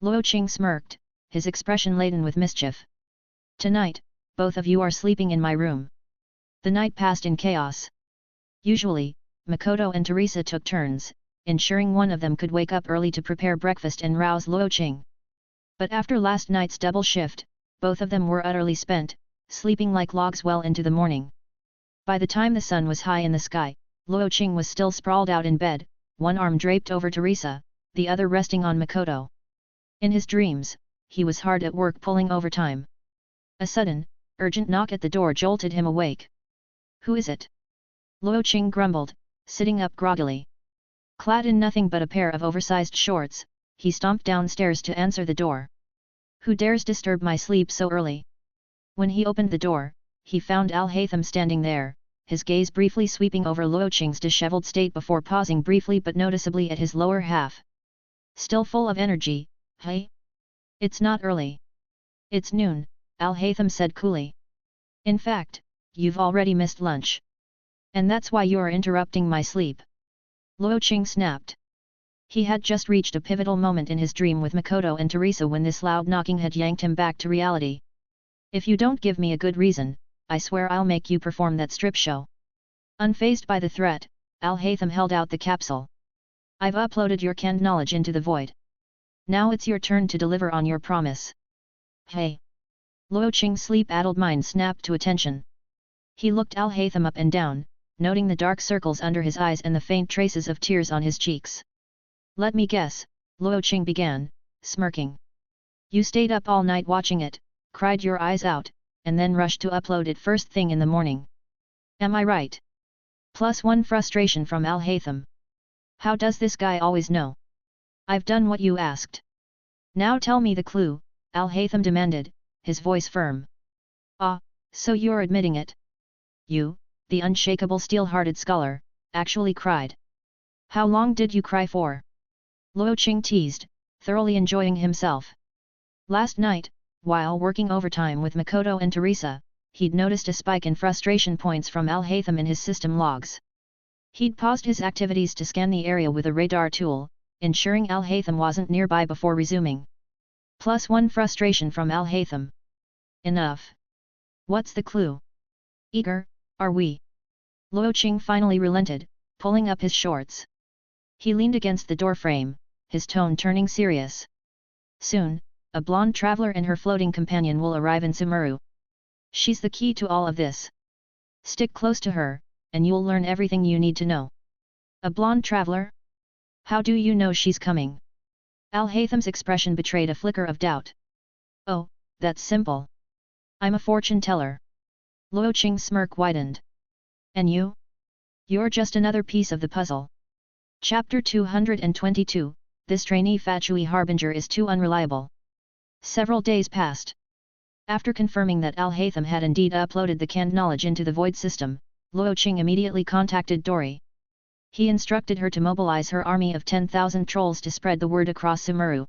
Luo Qing smirked, his expression laden with mischief. Tonight, both of you are sleeping in my room. The night passed in chaos. Usually, Makoto and Teresa took turns, ensuring one of them could wake up early to prepare breakfast and rouse Luo Qing. But after last night's double shift, both of them were utterly spent, sleeping like logs well into the morning. By the time the sun was high in the sky, Luo Qing was still sprawled out in bed, one arm draped over Teresa, the other resting on Makoto. In his dreams, he was hard at work pulling overtime. A sudden, urgent knock at the door jolted him awake. Who is it? Luo Qing grumbled, sitting up groggily. Clad in nothing but a pair of oversized shorts, he stomped downstairs to answer the door. Who dares disturb my sleep so early? When he opened the door, he found Al-Haytham standing there, his gaze briefly sweeping over Luo Qing's disheveled state before pausing briefly but noticeably at his lower half. Still full of energy, hey? It's not early. It's noon, Al-Haytham said coolly. In fact, you've already missed lunch. And that's why you're interrupting my sleep. Luo Qing snapped. He had just reached a pivotal moment in his dream with Makoto and Teresa when this loud knocking had yanked him back to reality. If you don't give me a good reason, I swear I'll make you perform that strip show. Unfazed by the threat, Al-Haytham held out the capsule. I've uploaded your canned knowledge into the void. Now it's your turn to deliver on your promise. Hey! Luo Qing's sleep-addled mind snapped to attention. He looked Al-Haytham up and down, noting the dark circles under his eyes and the faint traces of tears on his cheeks. Let me guess, Luo Qing began, smirking. You stayed up all night watching it, cried your eyes out, and then rushed to upload it first thing in the morning. Am I right? +1 frustration from Al-Haytham. How does this guy always know? I've done what you asked. Now tell me the clue, Al-Haytham demanded, his voice firm. Ah, so you're admitting it? You, the unshakable steel-hearted scholar, actually cried. How long did you cry for? Luo Qing teased, thoroughly enjoying himself. Last night, while working overtime with Makoto and Teresa, he'd noticed a spike in frustration points from Al-Haytham in his system logs. He'd paused his activities to scan the area with a radar tool, ensuring Al-Haytham wasn't nearby before resuming. +1 frustration from Al-Haytham. Enough. What's the clue? Eager, are we? Luo Qing finally relented, pulling up his shorts. He leaned against the doorframe, his tone turning serious. Soon, a blonde traveler and her floating companion will arrive in Sumeru. She's the key to all of this. Stick close to her, and you'll learn everything you need to know. A blonde traveler? How do you know she's coming? Al-Haytham's expression betrayed a flicker of doubt. Oh, that's simple. I'm a fortune teller. Luo Qing's smirk widened. And you? You're just another piece of the puzzle. Chapter 222, This Trainee Fatui Harbinger is too unreliable. Several days passed. After confirming that Al-Haytham had indeed uploaded the canned knowledge into the Void system, Luo Qing immediately contacted Dori. He instructed her to mobilize her army of 10,000 trolls to spread the word across Sumeru.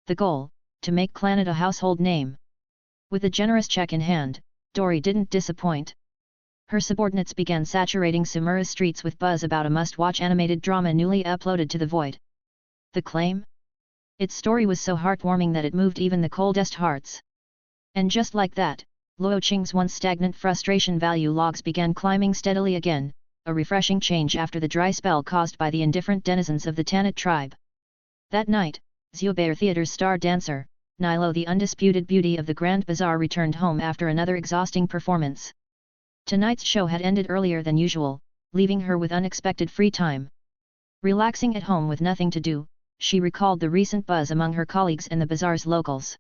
The goal, to make Clannad a household name. With a generous check in hand, Dori didn't disappoint. Her subordinates began saturating Sumeru's streets with buzz about a must-watch animated drama newly uploaded to the Void. The claim? Its story was so heartwarming that it moved even the coldest hearts. And just like that, Luo Qing's once stagnant frustration value logs began climbing steadily again, a refreshing change after the dry spell caused by the indifferent denizens of the Tanit tribe. That night, Zubair Theatre's star dancer, Nilo the undisputed beauty of the Grand Bazaar returned home after another exhausting performance. Tonight's show had ended earlier than usual, leaving her with unexpected free time. Relaxing at home with nothing to do, she recalled the recent buzz among her colleagues and the bazaar's locals.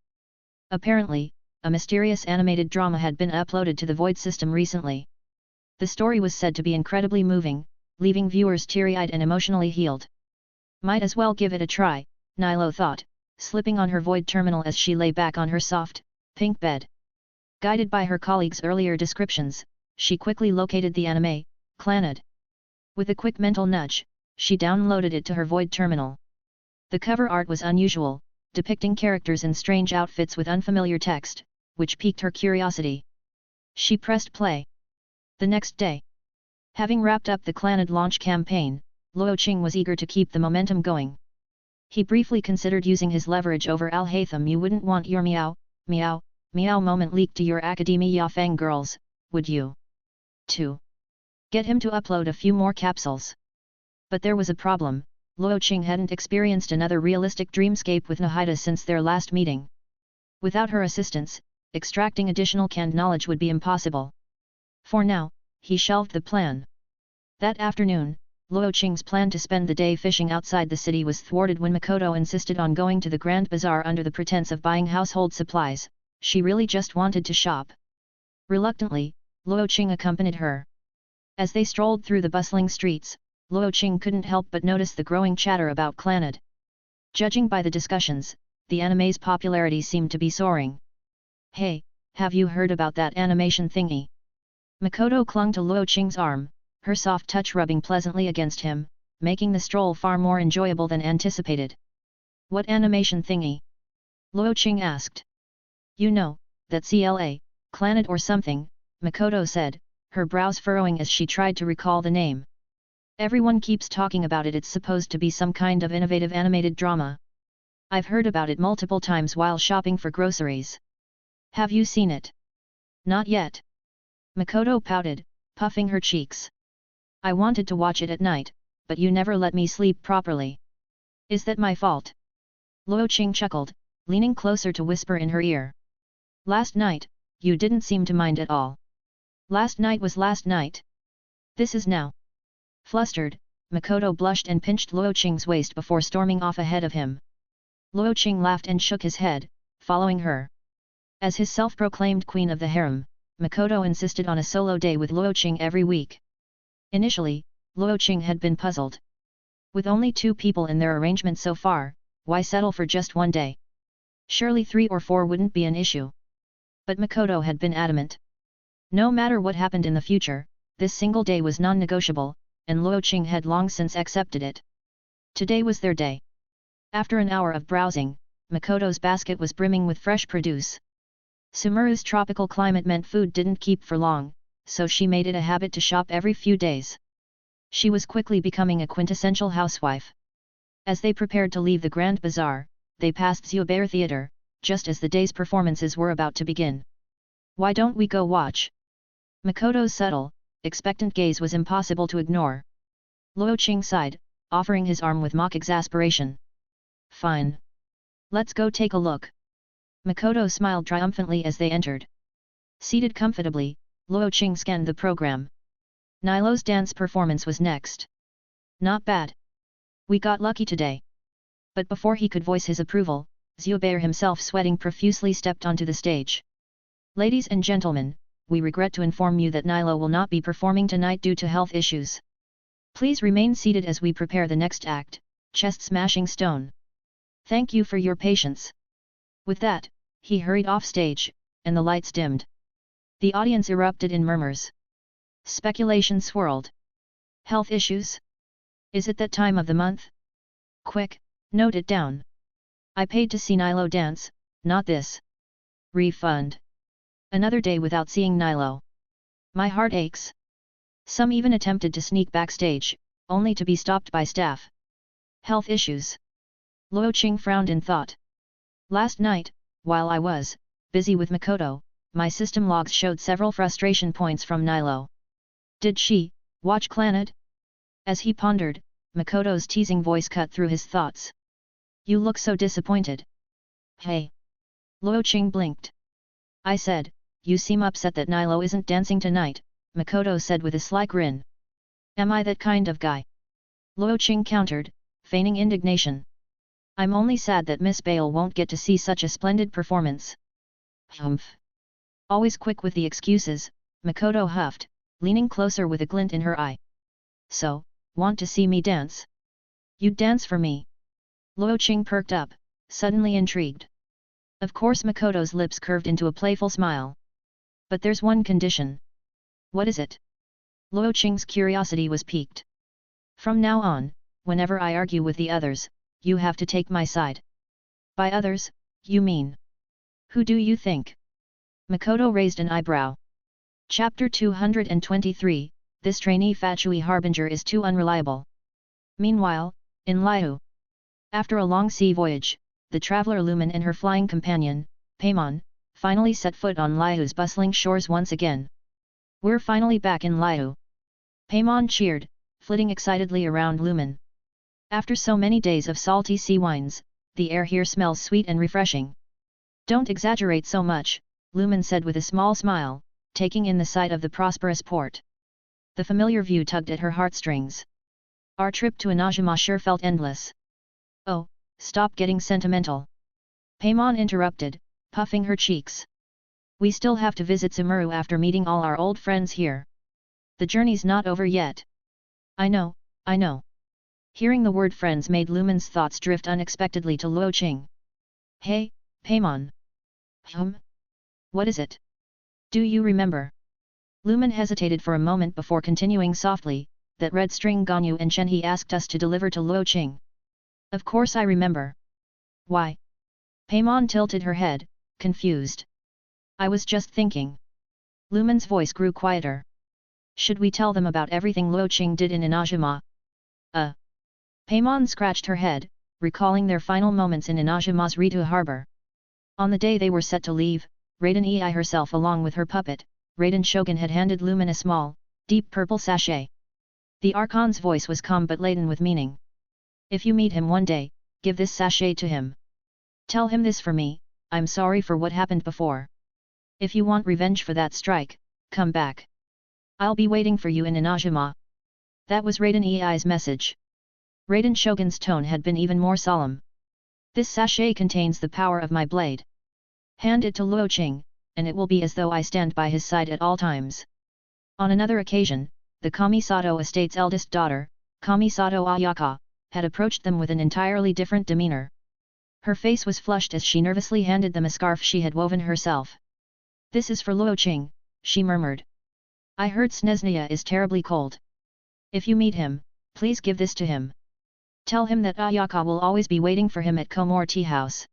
Apparently, a mysterious animated drama had been uploaded to the Void system recently. The story was said to be incredibly moving, leaving viewers teary-eyed and emotionally healed. Might as well give it a try, Nilo thought, slipping on her Void terminal as she lay back on her soft, pink bed. Guided by her colleagues' earlier descriptions, she quickly located the anime, Clannad. With a quick mental nudge, she downloaded it to her Void terminal. The cover art was unusual, depicting characters in strange outfits with unfamiliar text, which piqued her curiosity. She pressed play. The next day, having wrapped up the Clannad launch campaign, Luo Qing was eager to keep the momentum going. He briefly considered using his leverage over Al-Haytham. You wouldn't want your meow, meow, meow moment leaked to your Academia fangirls, would you? 2. Get him to upload a few more capsules. But there was a problem. Luo Qing hadn't experienced another realistic dreamscape with Nahida since their last meeting. Without her assistance, extracting additional canned knowledge would be impossible. For now, he shelved the plan. That afternoon, Luo Qing's plan to spend the day fishing outside the city was thwarted when Makoto insisted on going to the Grand Bazaar under the pretense of buying household supplies. She really just wanted to shop. Reluctantly, Luo Qing accompanied her. As they strolled through the bustling streets, Luo Qing couldn't help but notice the growing chatter about Clannad. Judging by the discussions, the anime's popularity seemed to be soaring. Hey, have you heard about that animation thingy? Makoto clung to Luo Qing's arm, her soft touch rubbing pleasantly against him, making the stroll far more enjoyable than anticipated. What animation thingy? Luo Qing asked. You know, that CLA, Clannad or something, Makoto said, her brows furrowing as she tried to recall the name. Everyone keeps talking about it. It's supposed to be some kind of innovative animated drama. I've heard about it multiple times while shopping for groceries. Have you seen it? Not yet. Makoto pouted, puffing her cheeks. I wanted to watch it at night, but you never let me sleep properly. Is that my fault? Luo Qing chuckled, leaning closer to whisper in her ear. Last night, you didn't seem to mind at all. Last night was last night. This is now. Flustered, Makoto blushed and pinched Luo Qing's waist before storming off ahead of him. Luo Qing laughed and shook his head, following her. As his self-proclaimed queen of the harem, Makoto insisted on a solo day with Luo Qing every week. Initially, Luo Qing had been puzzled. With only 2 people in their arrangement so far, why settle for just 1 day? Surely 3 or 4 wouldn't be an issue. But Makoto had been adamant. No matter what happened in the future, this single day was non-negotiable, and Luo Qing had long since accepted it. Today was their day. After an hour of browsing, Makoto's basket was brimming with fresh produce. Sumeru's tropical climate meant food didn't keep for long, so she made it a habit to shop every few days. She was quickly becoming a quintessential housewife. As they prepared to leave the Grand Bazaar, they passed Zubair Theatre, just as the day's performances were about to begin. Why don't we go watch? Makoto's subtle, expectant gaze was impossible to ignore. Luo Qing sighed, offering his arm with mock exasperation. Fine. Let's go take a look. Makoto smiled triumphantly as they entered. Seated comfortably, Luo Qing scanned the program. Nilo's dance performance was next. Not bad. We got lucky today. But before he could voice his approval, Zubair himself sweating profusely stepped onto the stage. Ladies and gentlemen, we regret to inform you that Nilo will not be performing tonight due to health issues. Please remain seated as we prepare the next act, Chest Smashing Stone. Thank you for your patience. With that, he hurried off stage, and the lights dimmed. The audience erupted in murmurs. Speculation swirled. Health issues? Is it that time of the month? Quick, note it down. I paid to see Nilo dance, not this. Refund. Another day without seeing Nilo. My heart aches. Some even attempted to sneak backstage, only to be stopped by staff. Health issues. Luo Qing frowned in thought. Last night, while I was busy with Makoto, my system logs showed several frustration points from Nilo. Did she watch Clannad? As he pondered, Makoto's teasing voice cut through his thoughts. You look so disappointed. Hey. Luo Qing blinked. I said, you seem upset that Nilo isn't dancing tonight, Makoto said with a sly grin. Am I that kind of guy? Luo Qing countered, feigning indignation. I'm only sad that Miss Bale won't get to see such a splendid performance. Humph. Always quick with the excuses, Makoto huffed, leaning closer with a glint in her eye. So, want to see me dance? You'd dance for me? Luo Qing perked up, suddenly intrigued. Of course Makoto's lips curved into a playful smile. But there's one condition. What is it? Luo Qing's curiosity was piqued. From now on, whenever I argue with the others, you have to take my side. By others, you mean? Who do you think? Makoto raised an eyebrow. Chapter 223, This Trainee Fatui Harbinger is too unreliable. Meanwhile, in Liyue. After a long sea voyage, the traveler Lumen and her flying companion, Paimon, finally set foot on Liyue's bustling shores once again. We're finally back in Liyue. Paimon cheered, flitting excitedly around Lumen. After so many days of salty sea wines, the air here smells sweet and refreshing. Don't exaggerate so much, Lumen said with a small smile, taking in the sight of the prosperous port. The familiar view tugged at her heartstrings. Our trip to Inajima sure felt endless. Oh, stop getting sentimental. Paimon interrupted, puffing her cheeks. We still have to visit Sumeru after meeting all our old friends here. The journey's not over yet. I know, I know. Hearing the word friends made Lumen's thoughts drift unexpectedly to Luo Qing. Hey, Paimon. What is it? Do you remember? Lumen hesitated for a moment before continuing softly, that red string Ganyu and Chen he asked us to deliver to Luo Qing. Of course I remember. Why? Paimon tilted her head, confused. I was just thinking. Lumen's voice grew quieter. Should we tell them about everything Luo Qing did in Inajima? Paimon scratched her head, recalling their final moments in Inajima's Ritu harbor. On the day they were set to leave, Raiden Ei herself along with her puppet, Raiden Shogun had handed Lumen a small, deep purple sachet. The Archon's voice was calm but laden with meaning. If you meet him one day, give this sachet to him. Tell him this for me, I'm sorry for what happened before. If you want revenge for that strike, come back. I'll be waiting for you in Inajima. That was Raiden Ei's message. Raiden Shogun's tone had been even more solemn. This sachet contains the power of my blade. Hand it to Luo Qing, and it will be as though I stand by his side at all times. On another occasion, the Kamisato estate's eldest daughter, Kamisato Ayaka, had approached them with an entirely different demeanor. Her face was flushed as she nervously handed them a scarf she had woven herself. "This is for Luo Qing," she murmured. "I heard Snezhnaya is terribly cold. If you meet him, please give this to him. Tell him that Ayaka will always be waiting for him at Komor Tea House.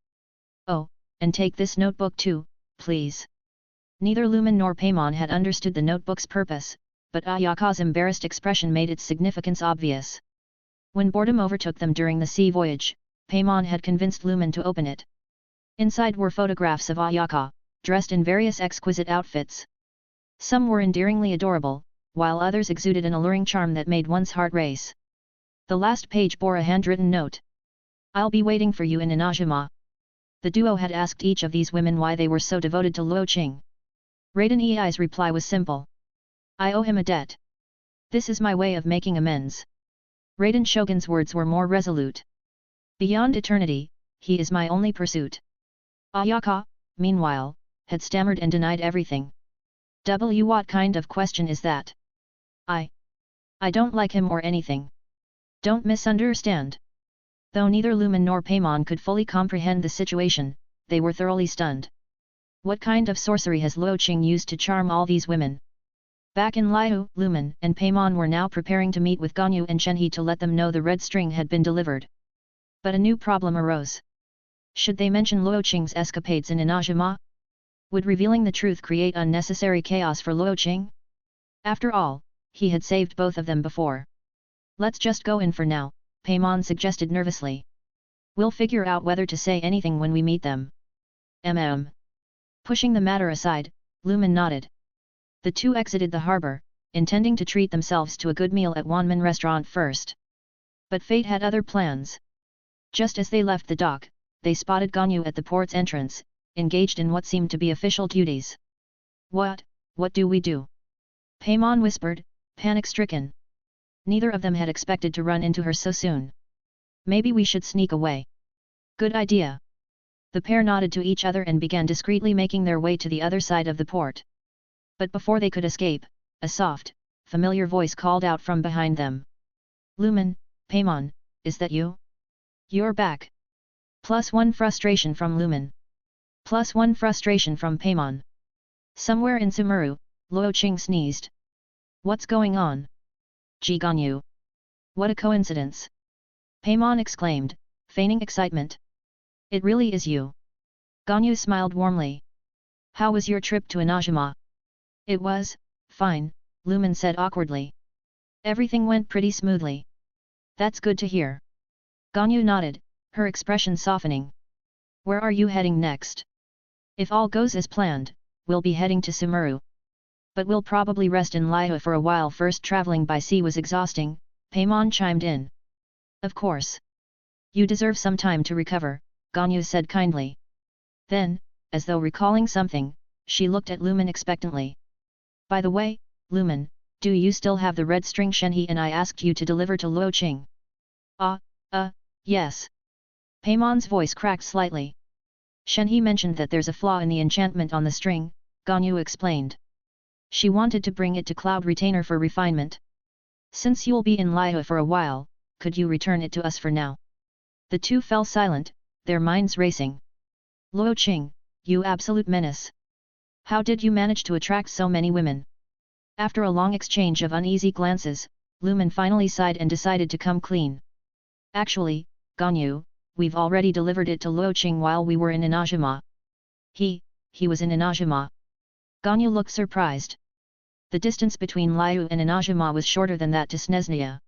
Oh, and take this notebook too, please." Neither Lumen nor Paimon had understood the notebook's purpose, but Ayaka's embarrassed expression made its significance obvious. When boredom overtook them during the sea voyage, Paimon had convinced Lumen to open it. Inside were photographs of Ayaka, dressed in various exquisite outfits. Some were endearingly adorable, while others exuded an alluring charm that made one's heart race. The last page bore a handwritten note. "I'll be waiting for you in Inajima." The duo had asked each of these women why they were so devoted to Luo Qing. Raiden Ei's reply was simple. "I owe him a debt. This is my way of making amends." Raiden Shogun's words were more resolute. "Beyond eternity, he is my only pursuit." Ayaka, meanwhile, had stammered and denied everything. What kind of question is that? I don't like him or anything. Don't misunderstand." Though neither Lumen nor Paimon could fully comprehend the situation, they were thoroughly stunned. What kind of sorcery has Luo Qing used to charm all these women? Back in Liyue, Lumen and Paimon were now preparing to meet with Gomu and Shenhe to let them know the red string had been delivered. But a new problem arose. Should they mention Luo Qing's escapades in Inajima? Would revealing the truth create unnecessary chaos for Luo Qing? After all, he had saved both of them before. "Let's just go in for now," Paimon suggested nervously. "We'll figure out whether to say anything when we meet them." Pushing the matter aside, Lumen nodded. The two exited the harbour, intending to treat themselves to a good meal at Wanman restaurant first. But fate had other plans. Just as they left the dock, they spotted Gomu at the port's entrance, engaged in what seemed to be official duties. What do we do?" Paimon whispered, panic-stricken. Neither of them had expected to run into her so soon. "Maybe we should sneak away." "Good idea." The pair nodded to each other and began discreetly making their way to the other side of the port. But before they could escape, a soft, familiar voice called out from behind them. "Lumen, Paimon, is that you? You're back." +1 frustration from Lumen. +1 frustration from Paimon. Somewhere in Sumeru, Luo Qing sneezed. "What's going on? Ji Gomu. What a coincidence!" Paimon exclaimed, feigning excitement. "It really is you." Gomu smiled warmly. "How was your trip to Inajima?" "It was fine," Lumen said awkwardly. "Everything went pretty smoothly." "That's good to hear." Gomu nodded, her expression softening. "Where are you heading next?" "If all goes as planned, we'll be heading to Sumeru. But we'll probably rest in Liyue for a while first. Traveling by sea was exhausting," Paimon chimed in. "Of course. You deserve some time to recover," Gomu said kindly. Then, as though recalling something, she looked at Lumen expectantly. "By the way, Lumen, do you still have the red string Shenhe and I asked you to deliver to Luo Qing?" Yes." Paimon's voice cracked slightly. "Shenhe mentioned that there's a flaw in the enchantment on the string," Gomu explained. "She wanted to bring it to Cloud Retainer for refinement. Since you'll be in Liyue for a while, could you return it to us for now?" The two fell silent, their minds racing. "Luo Qing, you absolute menace! How did you manage to attract so many women?" After a long exchange of uneasy glances, Lumen finally sighed and decided to come clean. "Actually, Gomu, we've already delivered it to Luo Qing while we were in Inajima." He was in Inajima?" Gomu looked surprised. The distance between Liyue and Inajima was shorter than that to Snezhnaya.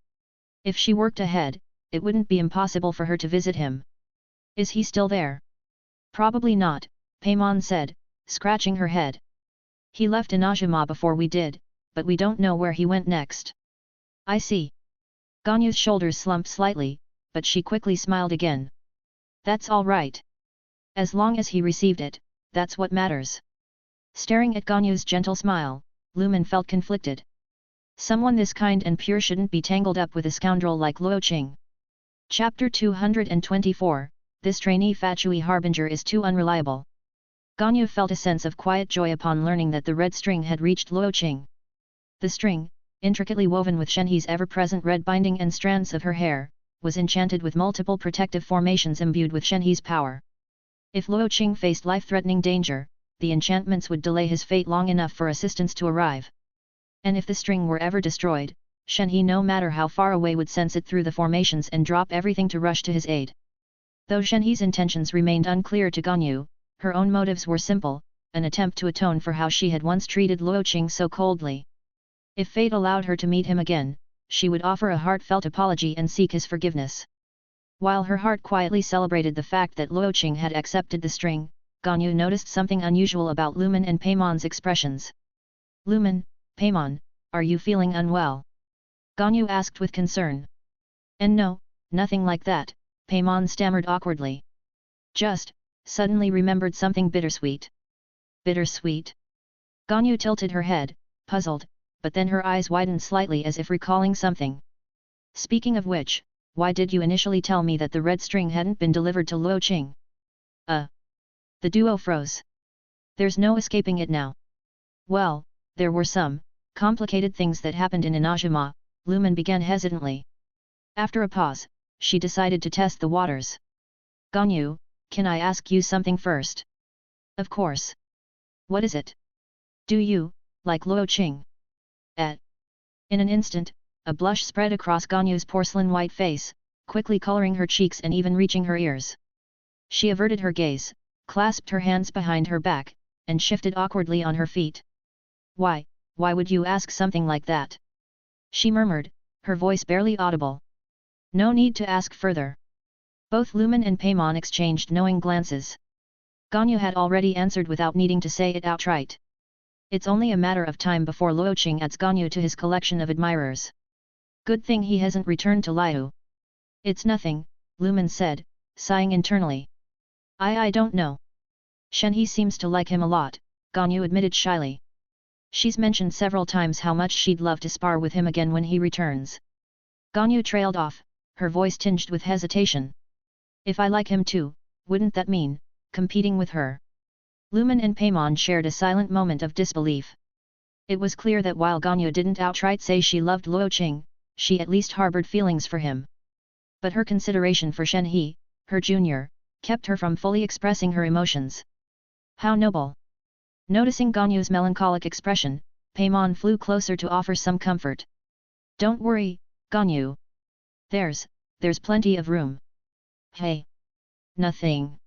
If she worked ahead, it wouldn't be impossible for her to visit him. "Is he still there?" "Probably not," Paimon said, scratching her head. "He left Inajima before we did, but we don't know where he went next." "I see." Ganyu's shoulders slumped slightly, but she quickly smiled again. "That's all right. As long as he received it, that's what matters." Staring at Ganyu's gentle smile, Lumen felt conflicted. Someone this kind and pure shouldn't be tangled up with a scoundrel like Luo Qing. Chapter 224, This Trainee Fatui Harbinger is too unreliable. Ganyu felt a sense of quiet joy upon learning that the red string had reached Luo Qing. The string, intricately woven with Shenhe's ever-present red binding and strands of her hair, was enchanted with multiple protective formations imbued with Shenhe's power. If Luo Qing faced life-threatening danger, the enchantments would delay his fate long enough for assistance to arrive. And if the string were ever destroyed, Shenhe no matter how far away would sense it through the formations and drop everything to rush to his aid. Though Shenhe's intentions remained unclear to Gomu, her own motives were simple, an attempt to atone for how she had once treated Luo Qing so coldly. If fate allowed her to meet him again, she would offer a heartfelt apology and seek his forgiveness. While her heart quietly celebrated the fact that Luo Qing had accepted the string, Gomu noticed something unusual about Lumen and Paimon's expressions. "Lumen, Paimon, are you feeling unwell?" Gomu asked with concern. "And no, nothing like that," Paimon stammered awkwardly. "Just, suddenly remembered something bittersweet." "Bittersweet?" Gomu tilted her head, puzzled, but then her eyes widened slightly as if recalling something. "Speaking of which, why did you initially tell me that the red string hadn't been delivered to Luo Qing?" The duo froze. "There's no escaping it now." "Well, there were some complicated things that happened in Inajima," Lumen began hesitantly. After a pause, she decided to test the waters. "Gomu, can I ask you something first?" "Of course." "What is it?" "Do you like Luo Qing?" In an instant, a blush spread across Ganyu's porcelain-white face, quickly coloring her cheeks and even reaching her ears. She averted her gaze, clasped her hands behind her back, and shifted awkwardly on her feet. Why would you ask something like that?" she murmured, her voice barely audible. "No need to ask further." Both Lumen and Paimon exchanged knowing glances. Ganyu had already answered without needing to say it outright. It's only a matter of time before Luo Qing adds Ganyu to his collection of admirers. Good thing he hasn't returned to Liyue. "It's nothing," Lumen said, sighing internally. I don't know. Shenhe seems to like him a lot," Ganyu admitted shyly. "She's mentioned several times how much she'd love to spar with him again when he returns." Ganyu trailed off, her voice tinged with hesitation. "If I like him too, wouldn't that mean competing with her?" Lumen and Paimon shared a silent moment of disbelief. It was clear that while Ganyu didn't outright say she loved Luo Qing, she at least harbored feelings for him. But her consideration for Shenhe, her junior, kept her from fully expressing her emotions. "How noble!" Noticing Ganyu's melancholic expression, Paimon flew closer to offer some comfort. "Don't worry, Ganyu. There's plenty of room." "Hey! Nothing."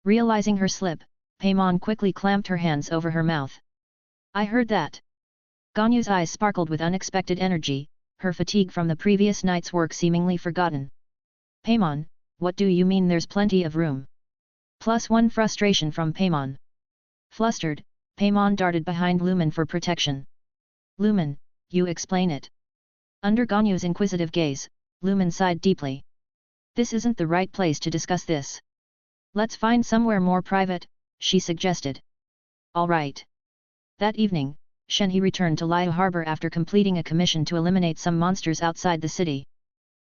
Realizing her slip, Paimon quickly clamped her hands over her mouth. "I heard that." Ganyu's eyes sparkled with unexpected energy, her fatigue from the previous night's work seemingly forgotten. "Paimon, what do you mean there's plenty of room?" +1 frustration from Paimon. Flustered, Paimon darted behind Lumen for protection. "Lumen, you explain it." Under Ganyu's inquisitive gaze, Lumen sighed deeply. "This isn't the right place to discuss this. Let's find somewhere more private," she suggested. "All right." That evening, Shenhe returned to Liyue Harbor after completing a commission to eliminate some monsters outside the city.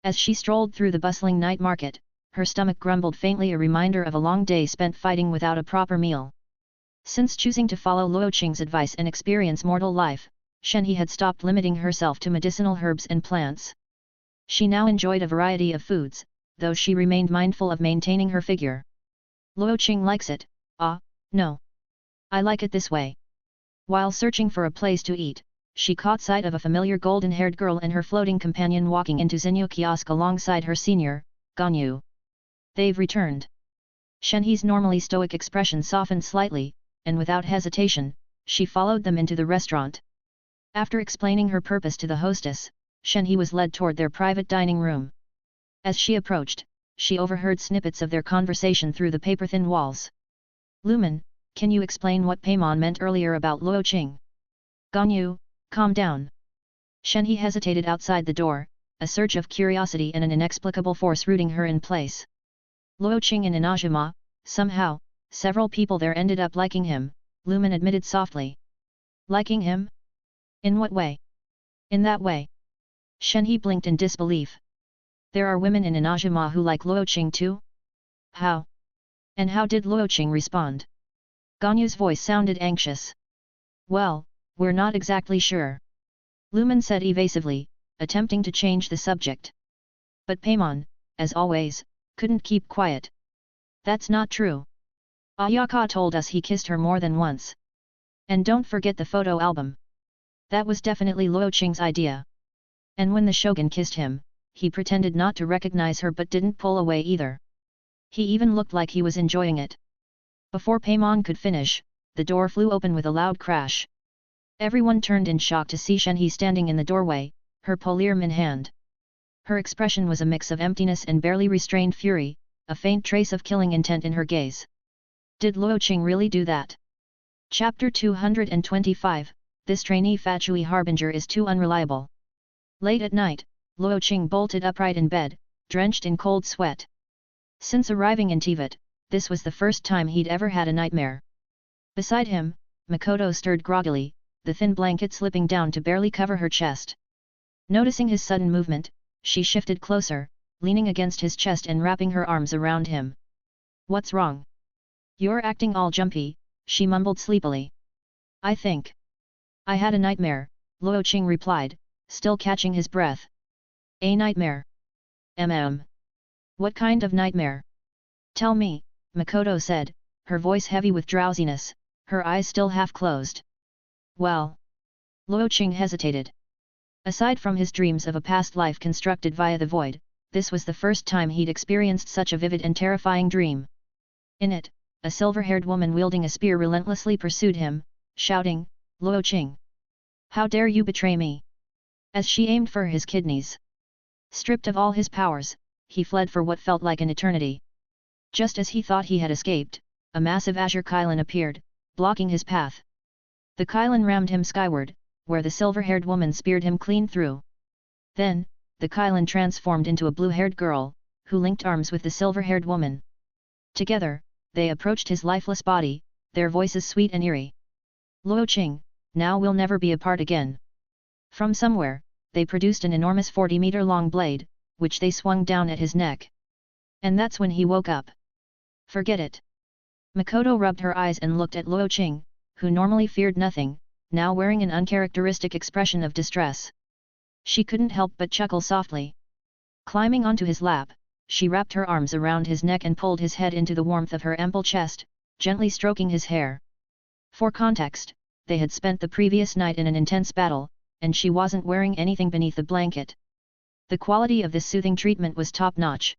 As she strolled through the bustling night market, her stomach grumbled faintly, a reminder of a long day spent fighting without a proper meal. Since choosing to follow Luo Qing's advice and experience mortal life, Shenhe had stopped limiting herself to medicinal herbs and plants. She now enjoyed a variety of foods, though she remained mindful of maintaining her figure. "Luo Qing likes it, no. I like it this way." While searching for a place to eat, she caught sight of a familiar golden-haired girl and her floating companion walking into Zinyu kiosk alongside her senior, Ganyu. "They've returned." Shenhe's normally stoic expression softened slightly, and without hesitation, she followed them into the restaurant. After explaining her purpose to the hostess, Shenhe was led toward their private dining room. As she approached, she overheard snippets of their conversation through the paper-thin walls. "Lumen, can you explain what Paimon meant earlier about Luo Qing?" "Ganyu, calm down." Shenhe hesitated outside the door, a surge of curiosity and an inexplicable force rooting her in place. "Luo Qing in Inajima, somehow, several people there ended up liking him," Lumen admitted softly. "Liking him? In what way?" "In that way." Shenhe blinked in disbelief. "There are women in Inajima who like Luo Qing too? How? And how did Luo Qing respond?" Ganyu's voice sounded anxious. "Well, we're not exactly sure," Lumen said evasively, attempting to change the subject. But Paimon, as always, couldn't keep quiet. That's not true. Ayaka told us he kissed her more than once. And don't forget the photo album. That was definitely Luo Qing's idea. And when the shogun kissed him, he pretended not to recognize her but didn't pull away either. He even looked like he was enjoying it. Before Paimon could finish, the door flew open with a loud crash. Everyone turned in shock to see Shenhe standing in the doorway, her poliarm in hand. Her expression was a mix of emptiness and barely restrained fury, a faint trace of killing intent in her gaze. Did Luo Qing really do that? Chapter 225, This Trainee Fatui Harbinger is too unreliable. Late at night, Luo Qing bolted upright in bed, drenched in cold sweat. Since arriving in Teyvat, this was the first time he'd ever had a nightmare. Beside him, Makoto stirred groggily, the thin blanket slipping down to barely cover her chest. Noticing his sudden movement, she shifted closer, leaning against his chest and wrapping her arms around him. "What's wrong? You're acting all jumpy," she mumbled sleepily. "I think I had a nightmare," Luo Qing replied, still catching his breath. "A nightmare? What kind of nightmare? Tell me," Makoto said, her voice heavy with drowsiness, her eyes still half closed. "Well..." Luo Qing hesitated. Aside from his dreams of a past life constructed via the void, this was the first time he'd experienced such a vivid and terrifying dream. In it, a silver-haired woman wielding a spear relentlessly pursued him, shouting, "Luo Qing! How dare you betray me!" As she aimed for his kidneys. Stripped of all his powers, he fled for what felt like an eternity. Just as he thought he had escaped, a massive azure Kylin appeared, blocking his path. The Kylin rammed him skyward, where the silver-haired woman speared him clean through. Then, the Kylin transformed into a blue-haired girl, who linked arms with the silver-haired woman. Together, they approached his lifeless body, their voices sweet and eerie. "Luo Qing, now we'll never be apart again." From somewhere, they produced an enormous 40-meter-long blade, which they swung down at his neck. And that's when he woke up. "Forget it." Makoto rubbed her eyes and looked at Luo Qing, who normally feared nothing, now wearing an uncharacteristic expression of distress. She couldn't help but chuckle softly. Climbing onto his lap, she wrapped her arms around his neck and pulled his head into the warmth of her ample chest, gently stroking his hair. For context, they had spent the previous night in an intense battle, and she wasn't wearing anything beneath the blanket. The quality of this soothing treatment was top-notch.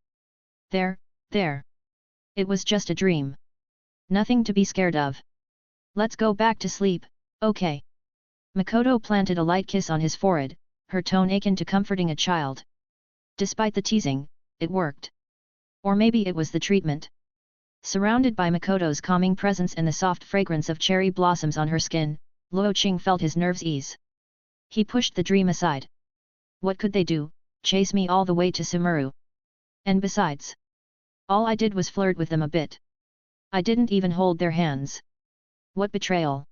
There. It was just a dream. Nothing to be scared of. Let's go back to sleep, okay? Makoto planted a light kiss on his forehead, her tone akin to comforting a child. Despite the teasing, it worked. Or maybe it was the treatment. Surrounded by Makoto's calming presence and the soft fragrance of cherry blossoms on her skin, Luo Qing felt his nerves ease. He pushed the dream aside. What could they do, chase me all the way to Sumeru? And besides, all I did was flirt with them a bit. I didn't even hold their hands. What betrayal!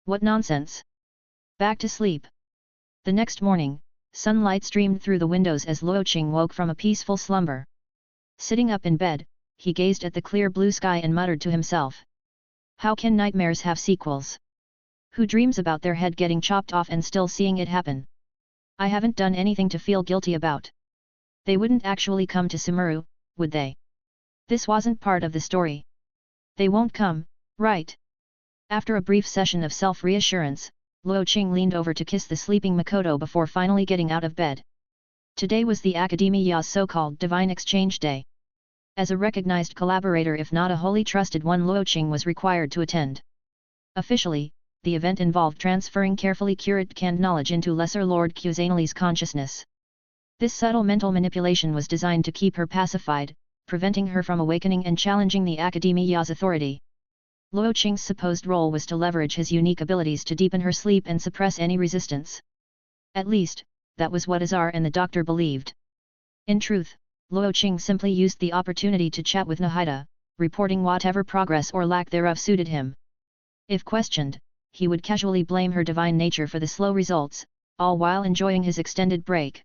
What nonsense! Back to sleep. The next morning, sunlight streamed through the windows as Luo Qing woke from a peaceful slumber. Sitting up in bed, he gazed at the clear blue sky and muttered to himself. How can nightmares have sequels? Who dreams about their head getting chopped off and still seeing it happen? I haven't done anything to feel guilty about. They wouldn't actually come to Sumeru, would they? This wasn't part of the story. They won't come, right? After a brief session of self-reassurance, Luo Qing leaned over to kiss the sleeping Makoto before finally getting out of bed. Today was the Academia's so-called Divine Exchange Day. As a recognized collaborator if not a wholly trusted one, Luo Qing was required to attend. Officially, the event involved transferring carefully canned knowledge into Lesser Lord Quzanali's consciousness. This subtle mental manipulation was designed to keep her pacified, preventing her from awakening and challenging the Academia's authority. Luo Qing's supposed role was to leverage his unique abilities to deepen her sleep and suppress any resistance. At least, that was what Azar and the doctor believed. In truth, Luo Qing simply used the opportunity to chat with Nahida, reporting whatever progress or lack thereof suited him. If questioned, he would casually blame her divine nature for the slow results, all while enjoying his extended break.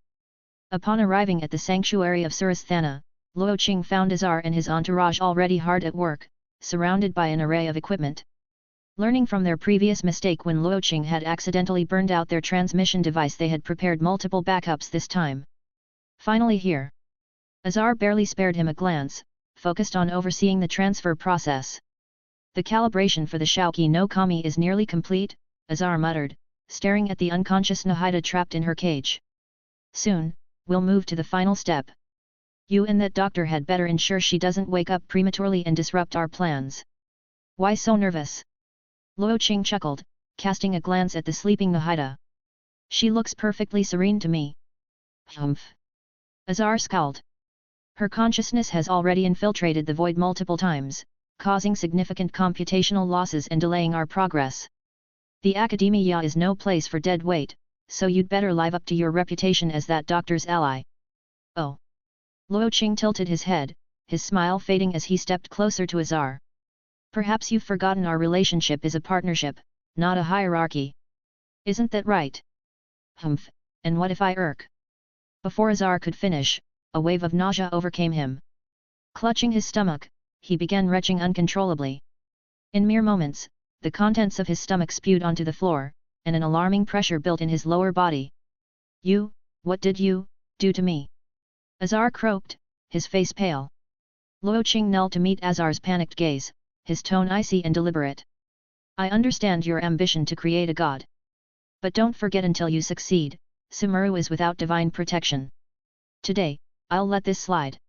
Upon arriving at the sanctuary of Surasthana, Luo Qing found Azar and his entourage already hard at work, surrounded by an array of equipment. Learning from their previous mistake when Luo Qing had accidentally burned out their transmission device, they had prepared multiple backups this time. Finally here. Azar barely spared him a glance, focused on overseeing the transfer process. The calibration for the Shaoqi no Kami is nearly complete, Azar muttered, staring at the unconscious Nahida trapped in her cage. Soon, we'll move to the final step. You and that doctor had better ensure she doesn't wake up prematurely and disrupt our plans. Why so nervous? Luo Qing chuckled, casting a glance at the sleeping Nahida. She looks perfectly serene to me. Humph. Azar scowled. Her consciousness has already infiltrated the void multiple times, causing significant computational losses and delaying our progress. The academia is no place for dead weight, so you'd better live up to your reputation as that doctor's ally. Oh. Luo Qing tilted his head, his smile fading as he stepped closer to Azar. Perhaps you've forgotten our relationship is a partnership, not a hierarchy. Isn't that right? Humph, and what if I irk? Before Azar could finish, a wave of nausea overcame him. Clutching his stomach, he began retching uncontrollably. In mere moments, the contents of his stomach spewed onto the floor, and an alarming pressure built in his lower body. What did you do to me? Azar croaked, his face pale. Luo Qing knelt to meet Azar's panicked gaze, his tone icy and deliberate. I understand your ambition to create a god. But don't forget, until you succeed, Sumeru is without divine protection. Today, I'll let this slide.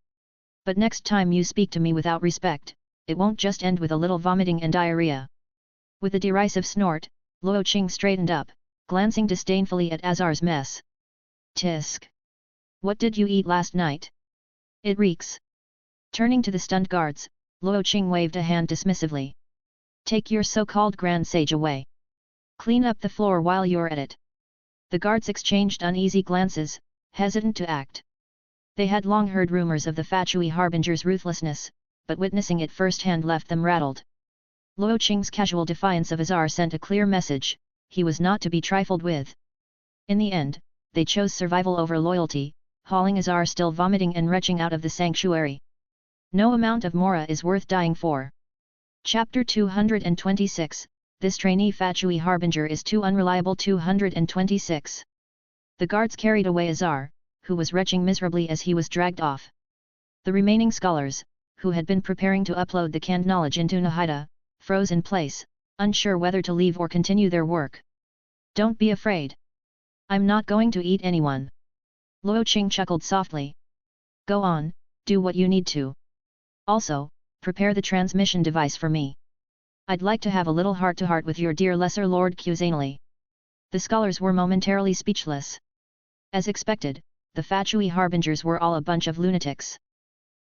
But next time you speak to me without respect, it won't just end with a little vomiting and diarrhea. With a derisive snort, Luo Qing straightened up, glancing disdainfully at Azar's mess. Tisk. What did you eat last night? It reeks. Turning to the stunned guards, Luo Qing waved a hand dismissively. Take your so-called grand sage away. Clean up the floor while you're at it. The guards exchanged uneasy glances, hesitant to act. They had long heard rumors of the Fatui Harbinger's ruthlessness, but witnessing it firsthand left them rattled. Luo Qing's casual defiance of Azar sent a clear message: he was not to be trifled with. In the end, they chose survival over loyalty, hauling Azar still vomiting and retching out of the sanctuary. No amount of Mora is worth dying for. Chapter 226, This Trainee Fatui Harbinger is too unreliable. 226. The guards carried away Azar, who was retching miserably as he was dragged off. The remaining scholars, who had been preparing to upload the canned knowledge into Nahida, froze in place, unsure whether to leave or continue their work. Don't be afraid. I'm not going to eat anyone. Luo Qing chuckled softly. Go on, do what you need to. Also, prepare the transmission device for me. I'd like to have a little heart-to-heart with your dear Lesser Lord Quzanali. The scholars were momentarily speechless. As expected, the Fatui Harbingers were all a bunch of lunatics.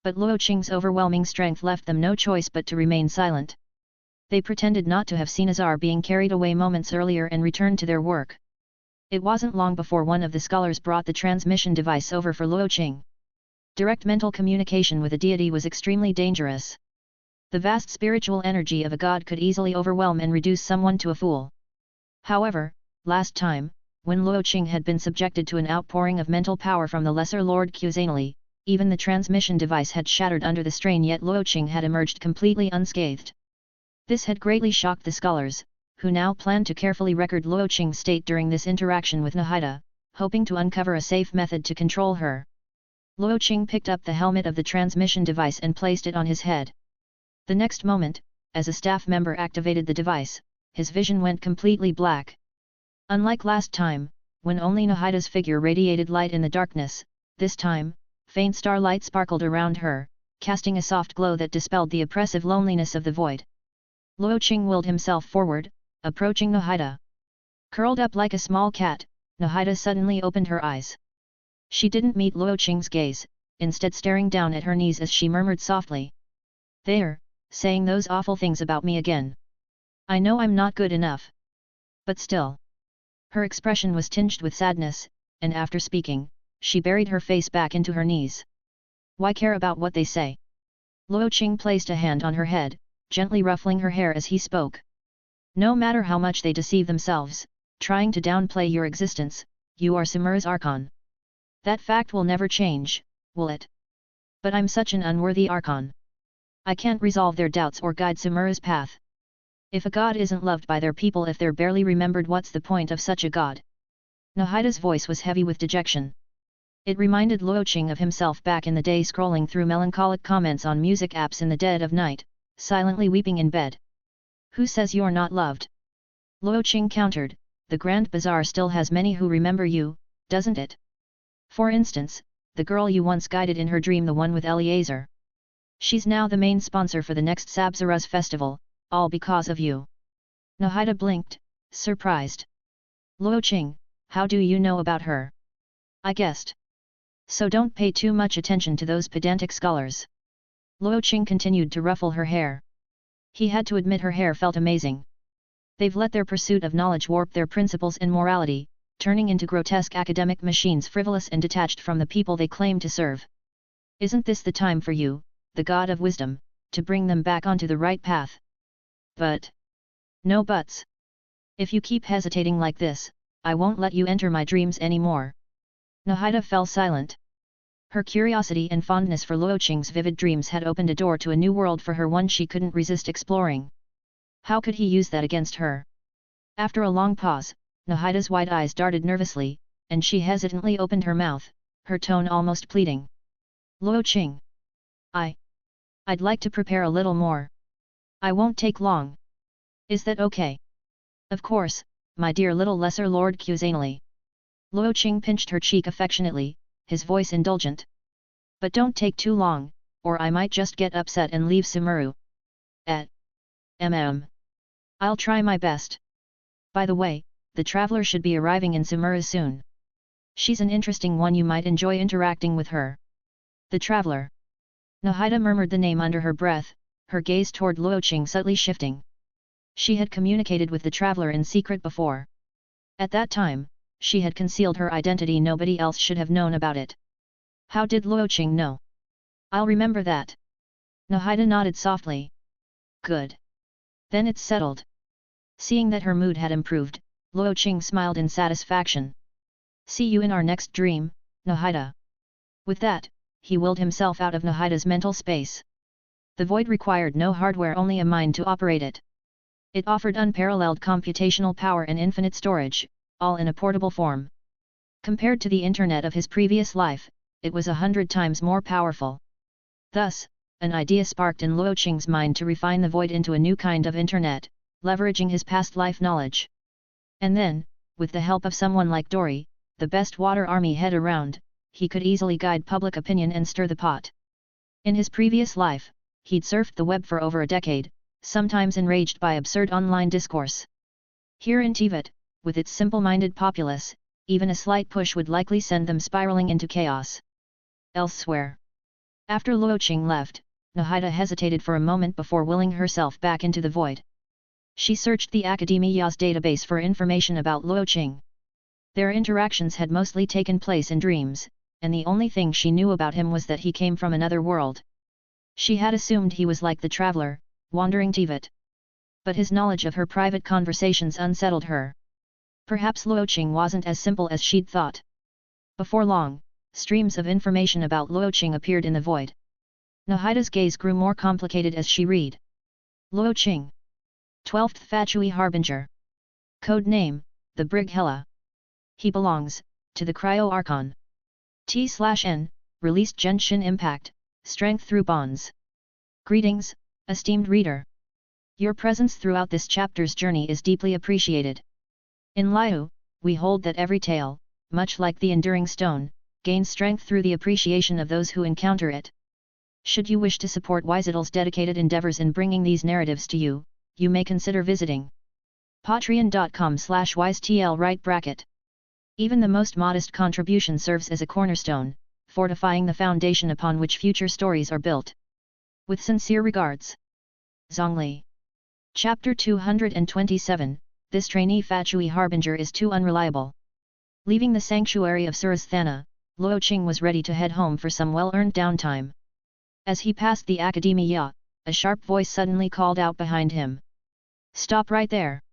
But Luo Qing's overwhelming strength left them no choice but to remain silent. They pretended not to have seen Azar being carried away moments earlier and returned to their work. It wasn't long before one of the scholars brought the transmission device over for Luo Qing. Direct mental communication with a deity was extremely dangerous. The vast spiritual energy of a god could easily overwhelm and reduce someone to a fool. However, last time, when Luo Qing had been subjected to an outpouring of mental power from the Lesser Lord Quzanali, even the transmission device had shattered under the strain, yet Luo Qing had emerged completely unscathed. This had greatly shocked the scholars, who now planned to carefully record Luo Qing's state during this interaction with Nahida, hoping to uncover a safe method to control her. Luo Qing picked up the helmet of the transmission device and placed it on his head. The next moment, as a staff member activated the device, his vision went completely black. Unlike last time, when only Nahida's figure radiated light in the darkness, this time, faint starlight sparkled around her, casting a soft glow that dispelled the oppressive loneliness of the void. Luo Qing willed himself forward, approaching Nahida. Curled up like a small cat, Nahida suddenly opened her eyes. She didn't meet Luo Qing's gaze, instead staring down at her knees as she murmured softly. There, saying those awful things about me again. I know I'm not good enough. But still. Her expression was tinged with sadness, and after speaking, she buried her face back into her knees. Why care about what they say? Luo Qing placed a hand on her head, gently ruffling her hair as he spoke. No matter how much they deceive themselves, trying to downplay your existence, you are Sumeru's Archon. That fact will never change, will it? But I'm such an unworthy Archon. I can't resolve their doubts or guide Sumeru's path. If a god isn't loved by their people, if they're barely remembered, what's the point of such a god? Nahida's voice was heavy with dejection. It reminded Luo Qing of himself back in the day scrolling through melancholic comments on music apps in the dead of night, silently weeping in bed. Who says you're not loved? Luo Qing countered, the Grand Bazaar still has many who remember you, doesn't it? For instance, the girl you once guided in her dream, the one with Eliezer. She's now the main sponsor for the next Sabzaruz festival, all because of you. Nahida blinked, surprised. Luo Qing, how do you know about her? I guessed. So don't pay too much attention to those pedantic scholars. Luo Qing continued to ruffle her hair. He had to admit her hair felt amazing. They've let their pursuit of knowledge warp their principles and morality, turning into grotesque academic machines frivolous and detached from the people they claim to serve. Isn't this the time for you, the god of wisdom, to bring them back onto the right path? But... no buts. If you keep hesitating like this, I won't let you enter my dreams anymore. Nahida fell silent. Her curiosity and fondness for Luo Qing's vivid dreams had opened a door to a new world for her, one she couldn't resist exploring. How could he use that against her? After a long pause, Nahida's wide eyes darted nervously, and she hesitantly opened her mouth, her tone almost pleading. Luo Qing. I'd like to prepare a little more. I won't take long. Is that okay? Of course, my dear little lesser Lord Quzanili. Luo Qing pinched her cheek affectionately, his voice indulgent. But don't take too long, or I might just get upset and leave Sumeru. I'll try my best. By the way, the traveler should be arriving in Sumeru soon. She's an interesting one, you might enjoy interacting with her. The traveler. Nahida murmured the name under her breath, her gaze toward Luo Qing subtly shifting. She had communicated with the traveler in secret before. At that time, she had concealed her identity, nobody else should have known about it. How did Luo Qing know? I'll remember that. Nahida nodded softly. Good. Then it's settled. Seeing that her mood had improved, Luo Qing smiled in satisfaction. See you in our next dream, Nahida. With that, he willed himself out of Nahida's mental space. The void required no hardware, only a mind to operate it. It offered unparalleled computational power and infinite storage, all in a portable form. Compared to the internet of his previous life, it was 100 times more powerful. Thus, an idea sparked in Luo Qing's mind to refine the void into a new kind of internet, leveraging his past life knowledge. And then, with the help of someone like Dory, the best water army head around, he could easily guide public opinion and stir the pot. In his previous life, he'd surfed the web for over a decade, sometimes enraged by absurd online discourse. Here in Teyvat, with its simple-minded populace, even a slight push would likely send them spiraling into chaos. Elsewhere. After Luo Qing left, Nahida hesitated for a moment before willing herself back into the void. She searched the Academia's database for information about Luo Qing. Their interactions had mostly taken place in dreams, and the only thing she knew about him was that he came from another world. She had assumed he was like the traveler, wandering Teyvat. But his knowledge of her private conversations unsettled her. Perhaps Luo Qing wasn't as simple as she'd thought. Before long, streams of information about Luo Qing appeared in the void. Nahida's gaze grew more complicated as she read. Luo Qing. 12th Fatui Harbinger. Code name, the Brig Hela. He belongs to the Cryo Archon. T/N, released Genshin Impact, strength through bonds. Greetings, esteemed reader. Your presence throughout this chapter's journey is deeply appreciated. In Liyue, we hold that every tale, much like the Enduring Stone, gains strength through the appreciation of those who encounter it. Should you wish to support Wisetel's dedicated endeavors in bringing these narratives to you, you may consider visiting patreon.com/wisetl right bracket. Even the most modest contribution serves as a cornerstone, fortifying the foundation upon which future stories are built. With sincere regards. Zhongli. Chapter 227, This Trainee Fatui Harbinger is too unreliable. Leaving the sanctuary of Surasthana, Luo Qing was ready to head home for some well-earned downtime. As he passed the Academia, a sharp voice suddenly called out behind him. Stop right there!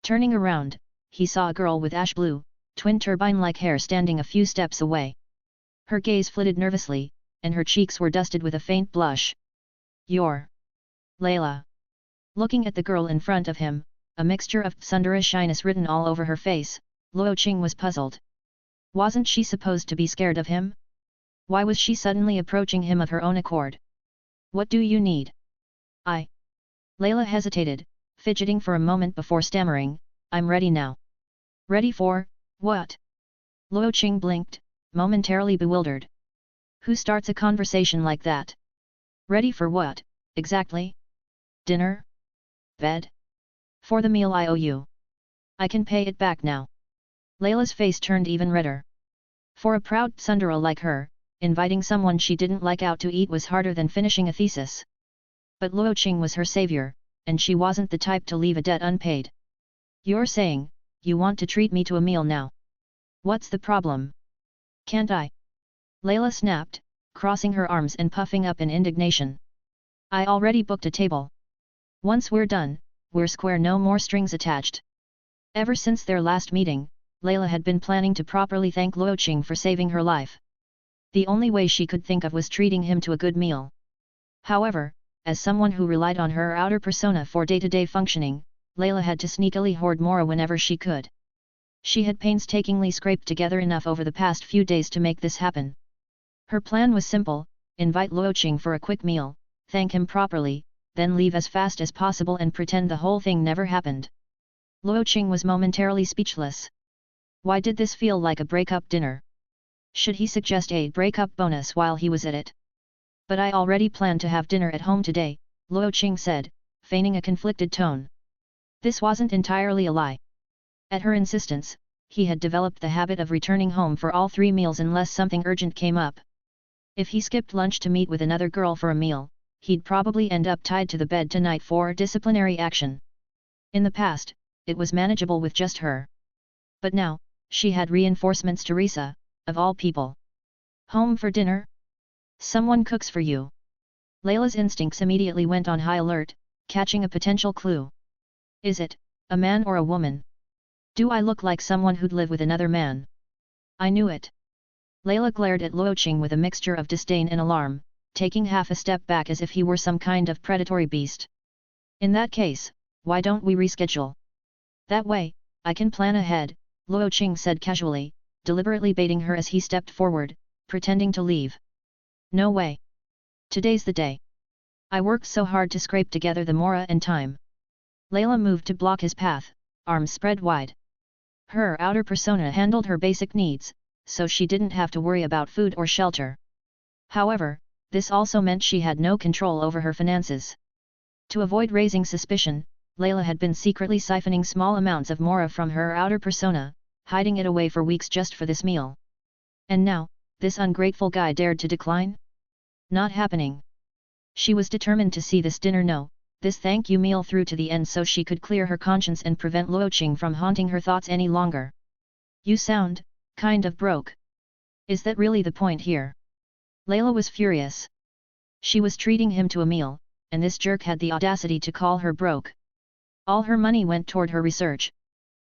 Turning around, he saw a girl with ash-blue, twin turbine-like hair standing a few steps away. Her gaze flitted nervously, and her cheeks were dusted with a faint blush. You're Layla. Looking at the girl in front of him, a mixture of tsundere shyness written all over her face, Luo Qing was puzzled. Wasn't she supposed to be scared of him? Why was she suddenly approaching him of her own accord? What do you need? Layla hesitated, fidgeting for a moment before stammering, I'm ready now. Ready for, what? Luo Qing blinked, momentarily bewildered. Who starts a conversation like that? Ready for what, exactly? Dinner? Bed? For the meal I owe you. I can pay it back now. Layla's face turned even redder. For a proud tsundere like her, inviting someone she didn't like out to eat was harder than finishing a thesis. But Luo Qing was her savior, and she wasn't the type to leave a debt unpaid. You're saying, you want to treat me to a meal now? What's the problem? Can't I? Layla snapped, crossing her arms and puffing up in indignation. I already booked a table. Once we're done, we're square, no more strings attached. Ever since their last meeting, Layla had been planning to properly thank Luo Qing for saving her life. The only way she could think of was treating him to a good meal. However, as someone who relied on her outer persona for day-to-day functioning, Layla had to sneakily hoard Mora whenever she could. She had painstakingly scraped together enough over the past few days to make this happen. Her plan was simple: invite Luo Qing for a quick meal, thank him properly, then leave as fast as possible and pretend the whole thing never happened. Luo Qing was momentarily speechless. Why did this feel like a break-up dinner? Should he suggest a break-up bonus while he was at it? But I already planned to have dinner at home today, Luo Qing said, feigning a conflicted tone. This wasn't entirely a lie. At her insistence, he had developed the habit of returning home for all 3 meals unless something urgent came up. If he skipped lunch to meet with another girl for a meal, he'd probably end up tied to the bed tonight for disciplinary action. In the past, it was manageable with just her. But now, she had reinforcements. Teresa, of all people. Home for dinner? Someone cooks for you. Layla's instincts immediately went on high alert, catching a potential clue. Is it a man or a woman? Do I look like someone who'd live with another man? I knew it. Layla glared at Luo Qing with a mixture of disdain and alarm, taking half a step back as if he were some kind of predatory beast. In that case, why don't we reschedule? That way, I can plan ahead, Luo Qing said casually, deliberately baiting her as he stepped forward, pretending to leave. No way. Today's the day. I worked so hard to scrape together the Mora and time. Layla moved to block his path, arms spread wide. Her outer persona handled her basic needs, so she didn't have to worry about food or shelter. However, this also meant she had no control over her finances. To avoid raising suspicion, Layla had been secretly siphoning small amounts of Mora from her outer persona, hiding it away for weeks just for this meal. And now, this ungrateful guy dared to decline? Not happening. She was determined to see this dinner no, this thank you meal through to the end so she could clear her conscience and prevent Luo Qing from haunting her thoughts any longer. You sound kind of broke. Is that really the point here? Layla was furious. She was treating him to a meal, and this jerk had the audacity to call her broke. All her money went toward her research.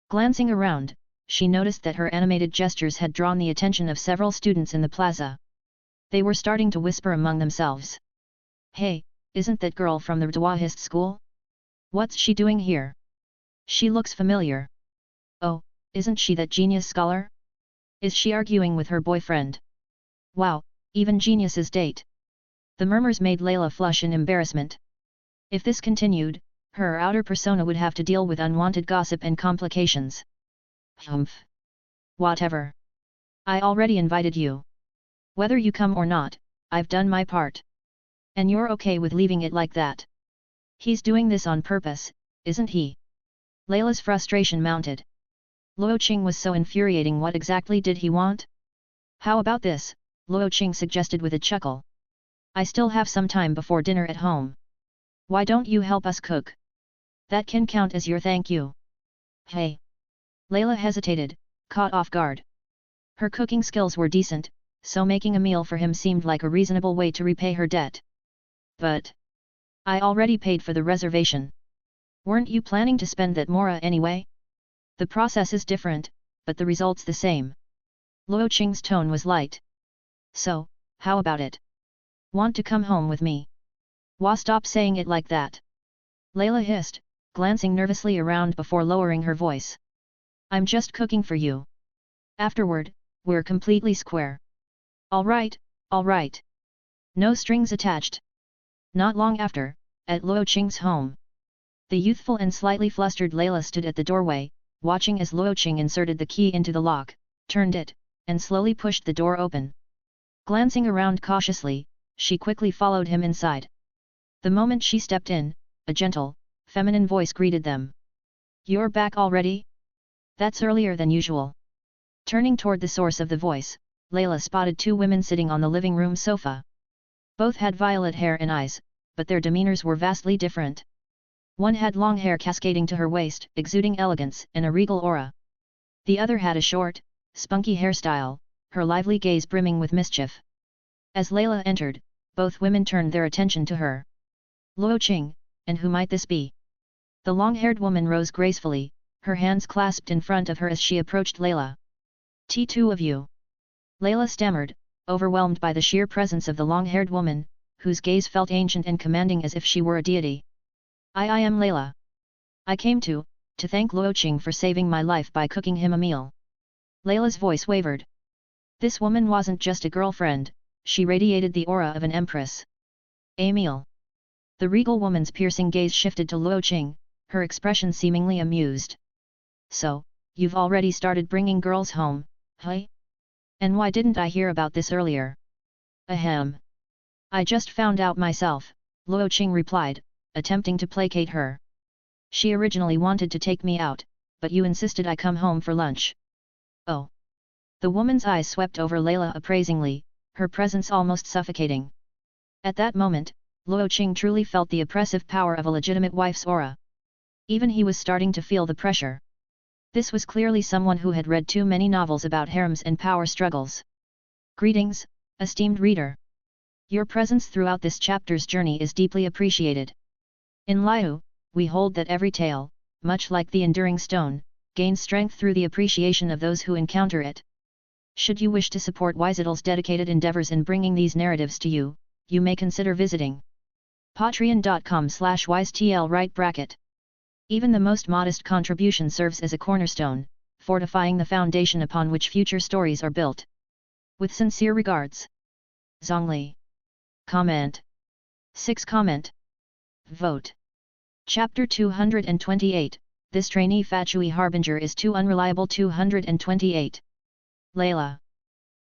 Glancing around, she noticed that her animated gestures had drawn the attention of several students in the plaza. They were starting to whisper among themselves. Hey, isn't that girl from the Taoist school? What's she doing here? She looks familiar. Oh, isn't she that genius scholar? Is she arguing with her boyfriend? Wow, even geniuses date. The murmurs made Layla flush in embarrassment. If this continued, her outer persona would have to deal with unwanted gossip and complications. Humph. Whatever. I already invited you. Whether you come or not, I've done my part. And you're okay with leaving it like that? He's doing this on purpose, isn't he? Layla's frustration mounted. Luo Qing was so infuriating. What exactly did he want? How about this, Luo Qing suggested with a chuckle. I still have some time before dinner at home. Why don't you help us cook? That can count as your thank you. Hey. Layla hesitated, caught off guard. Her cooking skills were decent, so making a meal for him seemed like a reasonable way to repay her debt. But I already paid for the reservation. Weren't you planning to spend that Mora anyway? The process is different, but the result's the same. Luo Qing's tone was light. So, how about it? Want to come home with me? Wah, stop saying it like that. Layla hissed, glancing nervously around before lowering her voice. I'm just cooking for you. Afterward, we're completely square. Alright, alright. No strings attached. Not long after, at Luo Qing's home. The youthful and slightly flustered Layla stood at the doorway, watching as Luo Qing inserted the key into the lock, turned it, and slowly pushed the door open. Glancing around cautiously, she quickly followed him inside. The moment she stepped in, a gentle, feminine voice greeted them. "You're back already? That's earlier than usual." Turning toward the source of the voice, Layla spotted two women sitting on the living room sofa. Both had violet hair and eyes, but their demeanors were vastly different. One had long hair cascading to her waist, exuding elegance and a regal aura. The other had a short, spunky hairstyle, her lively gaze brimming with mischief. As Layla entered, both women turned their attention to her. "Luo Qing, and who might this be?" The long-haired woman rose gracefully, her hands clasped in front of her as she approached Layla. "Two of you." Layla stammered, overwhelmed by the sheer presence of the long-haired woman, whose gaze felt ancient and commanding as if she were a deity. I am Layla. I came to thank Luo Qing for saving my life by cooking him a meal." Layla's voice wavered. This woman wasn't just a girlfriend, she radiated the aura of an empress. "A meal?" The regal woman's piercing gaze shifted to Luo Qing, her expression seemingly amused. "So, you've already started bringing girls home, hey? And why didn't I hear about this earlier?" "Ahem. I just found out myself," Luo Qing replied, attempting to placate her. "She originally wanted to take me out, but you insisted I come home for lunch." "Oh." The woman's eyes swept over Layla appraisingly, her presence almost suffocating. At that moment, Luo Qing truly felt the oppressive power of a legitimate wife's aura. Even he was starting to feel the pressure. This was clearly someone who had read too many novels about harems and power struggles. "Greetings, esteemed reader. Your presence throughout this chapter's journey is deeply appreciated. In Liyue, we hold that every tale, much like the enduring stone, gains strength through the appreciation of those who encounter it. Should you wish to support Wisetel's dedicated endeavors in bringing these narratives to you, you may consider visiting patreon.com/wisetl. Even the most modest contribution serves as a cornerstone, fortifying the foundation upon which future stories are built. With sincere regards. Zhongli. Comment. 6 Comment. Vote. Chapter 228, This Trainee Fatui Harbinger is Too Unreliable. 228. Layla.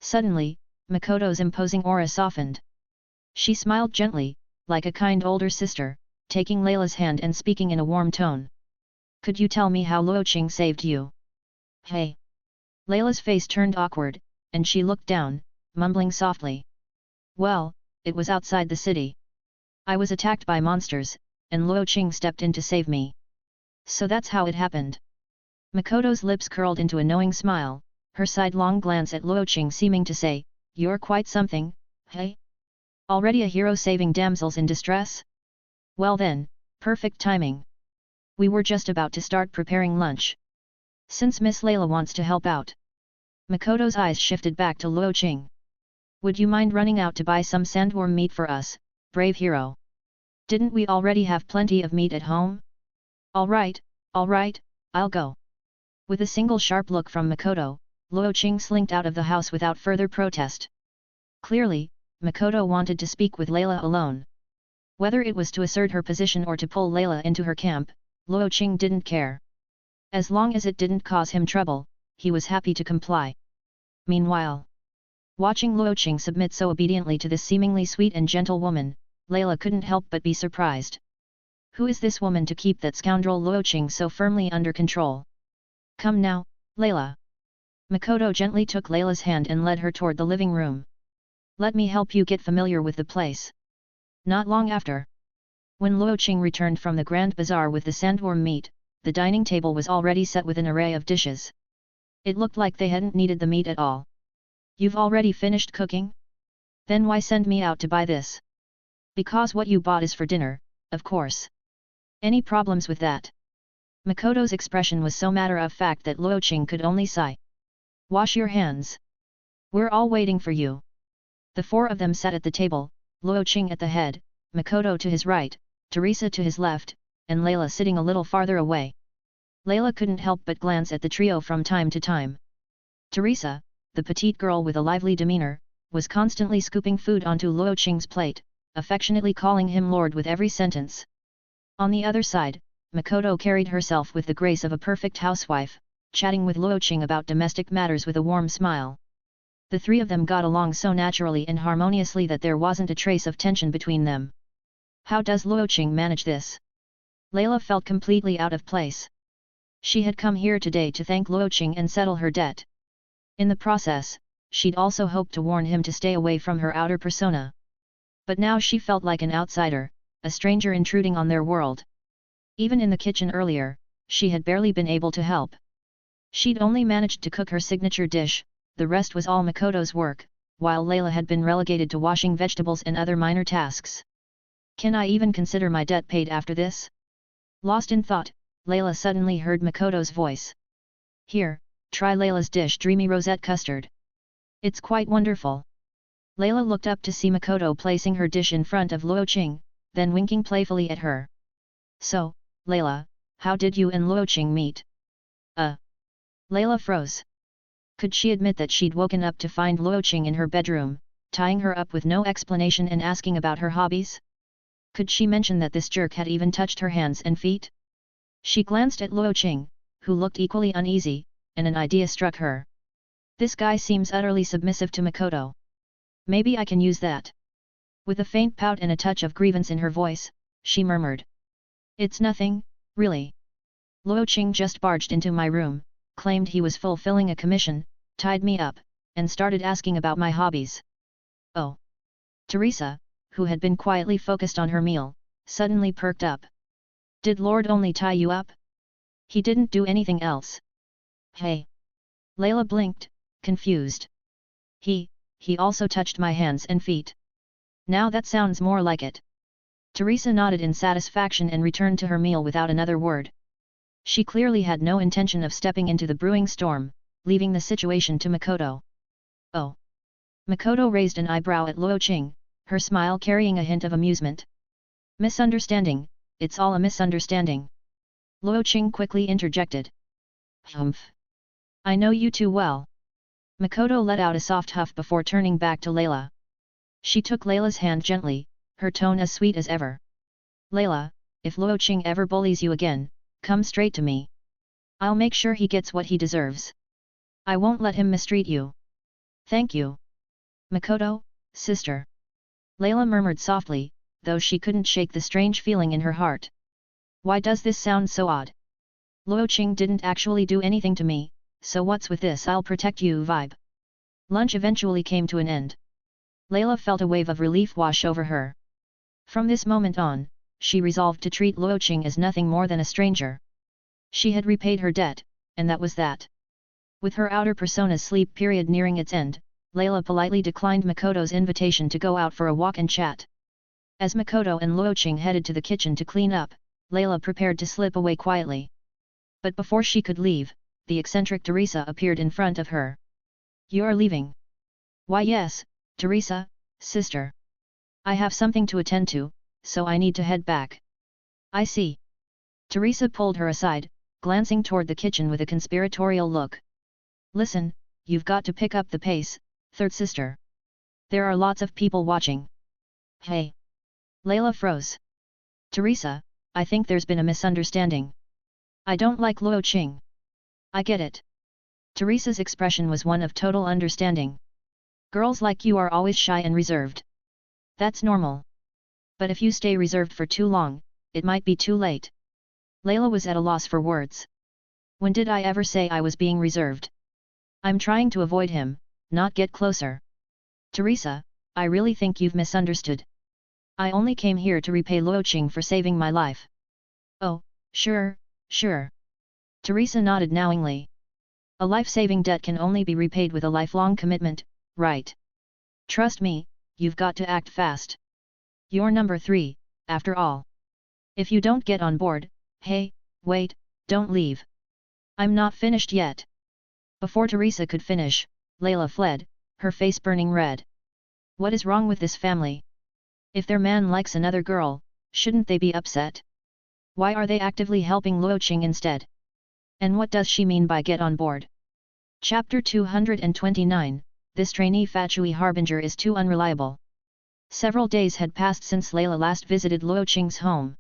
Suddenly, Makoto's imposing aura softened. She smiled gently, like a kind older sister, taking Layla's hand and speaking in a warm tone. "Could you tell me how Luo Qing saved you?" "Hey." Layla's face turned awkward, and she looked down, mumbling softly. "Well, it was outside the city. I was attacked by monsters, and Luo Qing stepped in to save me. So that's how it happened." Makoto's lips curled into a knowing smile, her sidelong glance at Luo Qing seeming to say, "You're quite something, hey? Already a hero saving damsels in distress? Well then, perfect timing. We were just about to start preparing lunch. Since Miss Layla wants to help out." Makoto's eyes shifted back to Luo Qing. "Would you mind running out to buy some sandworm meat for us, brave hero? Didn't we already have plenty of meat at home?" All right, I'll go." With a single sharp look from Makoto, Luo Qing slinked out of the house without further protest. Clearly, Makoto wanted to speak with Layla alone. Whether it was to assert her position or to pull Layla into her camp, Luo Qing didn't care. As long as it didn't cause him trouble, he was happy to comply. Meanwhile, watching Luo Qing submit so obediently to this seemingly sweet and gentle woman, Layla couldn't help but be surprised. Who is this woman to keep that scoundrel Luo Qing so firmly under control? "Come now, Layla." Makoto gently took Layla's hand and led her toward the living room. "Let me help you get familiar with the place." Not long after, when Luo Qing returned from the Grand Bazaar with the sandworm meat, the dining table was already set with an array of dishes. It looked like they hadn't needed the meat at all. "You've already finished cooking? Then why send me out to buy this?" "Because what you bought is for dinner, of course. Any problems with that?" Makoto's expression was so matter-of-fact that Luo Qing could only sigh. "Wash your hands. We're all waiting for you." The four of them sat at the table, Luo Qing at the head, Makoto to his right, Teresa to his left, and Layla sitting a little farther away. Layla couldn't help but glance at the trio from time to time. Teresa, the petite girl with a lively demeanor, was constantly scooping food onto Luo Qing's plate, affectionately calling him lord with every sentence. On the other side, Makoto carried herself with the grace of a perfect housewife, chatting with Luo Qing about domestic matters with a warm smile. The three of them got along so naturally and harmoniously that there wasn't a trace of tension between them. How does Luo Qing manage this? Layla felt completely out of place. She had come here today to thank Luo Qing and settle her debt. In the process, she'd also hoped to warn him to stay away from her outer persona. But now she felt like an outsider, a stranger intruding on their world. Even in the kitchen earlier, she had barely been able to help. She'd only managed to cook her signature dish, the rest was all Makoto's work, while Layla had been relegated to washing vegetables and other minor tasks. Can I even consider my debt paid after this? Lost in thought, Layla suddenly heard Makoto's voice. Here, try Layla's dish, dreamy rosette custard. It's quite wonderful. Layla looked up to see Makoto placing her dish in front of Luo Qing, then winking playfully at her. So, Layla, how did you and Luo Qing meet? Layla froze. Could she admit that she'd woken up to find Luo Qing in her bedroom, tying her up with no explanation and asking about her hobbies? Could she mention that this jerk had even touched her hands and feet? She glanced at Luo Qing, who looked equally uneasy, and an idea struck her. This guy seems utterly submissive to Makoto. Maybe I can use that. With a faint pout and a touch of grievance in her voice, she murmured. It's nothing, really. Luo Qing just barged into my room, claimed he was fulfilling a commission, tied me up, and started asking about my hobbies. Oh. Teresa, who had been quietly focused on her meal, suddenly perked up. Did Lord only tie you up? He didn't do anything else. Hey. Layla blinked, confused. He also touched my hands and feet. Now that sounds more like it. Teresa nodded in satisfaction and returned to her meal without another word. She clearly had no intention of stepping into the brewing storm, leaving the situation to Makoto. Oh. Makoto raised an eyebrow at Luo Qing, her smile carrying a hint of amusement. Misunderstanding, it's all a misunderstanding. Luo Qing quickly interjected. Humph. I know you too well. Makoto let out a soft huff before turning back to Layla. She took Layla's hand gently, her tone as sweet as ever. Layla, if Luo Qing ever bullies you again, come straight to me. I'll make sure he gets what he deserves. I won't let him mistreat you. Thank you. Makoto, sister. Layla murmured softly, though she couldn't shake the strange feeling in her heart. Why does this sound so odd? Luo Qing didn't actually do anything to me, so what's with this I'll protect you vibe? Lunch eventually came to an end. Layla felt a wave of relief wash over her. From this moment on, she resolved to treat Luo Qing as nothing more than a stranger. She had repaid her debt, and that was that. With her outer persona's sleep period nearing its end, Layla politely declined Makoto's invitation to go out for a walk and chat. As Makoto and Luo Qing headed to the kitchen to clean up, Layla prepared to slip away quietly. But before she could leave, the eccentric Teresa appeared in front of her. You're leaving? Why yes, Teresa, sister. I have something to attend to, so I need to head back. I see. Teresa pulled her aside, glancing toward the kitchen with a conspiratorial look. Listen, you've got to pick up the pace, third sister. There are lots of people watching. Hey. Layla froze. Teresa, I think there's been a misunderstanding. I don't like Luo Qing. I get it. Teresa's expression was one of total understanding. Girls like you are always shy and reserved. That's normal. But if you stay reserved for too long, it might be too late. Layla was at a loss for words. When did I ever say I was being reserved? I'm trying to avoid him, not get closer. Teresa, I really think you've misunderstood. I only came here to repay Luo Qing for saving my life. Oh, sure, sure. Teresa nodded knowingly. A life-saving debt can only be repaid with a lifelong commitment, right? Trust me, you've got to act fast. You're number 3, after all. If you don't get on board, hey, wait, don't leave. I'm not finished yet. Before Teresa could finish, Layla fled, her face burning red. What is wrong with this family? If their man likes another girl, shouldn't they be upset? Why are they actively helping Luo Qing instead? And what does she mean by get on board? Chapter 229, This Trainee Fatui Harbinger is too unreliable. Several days had passed since Layla last visited Luo Qing's home.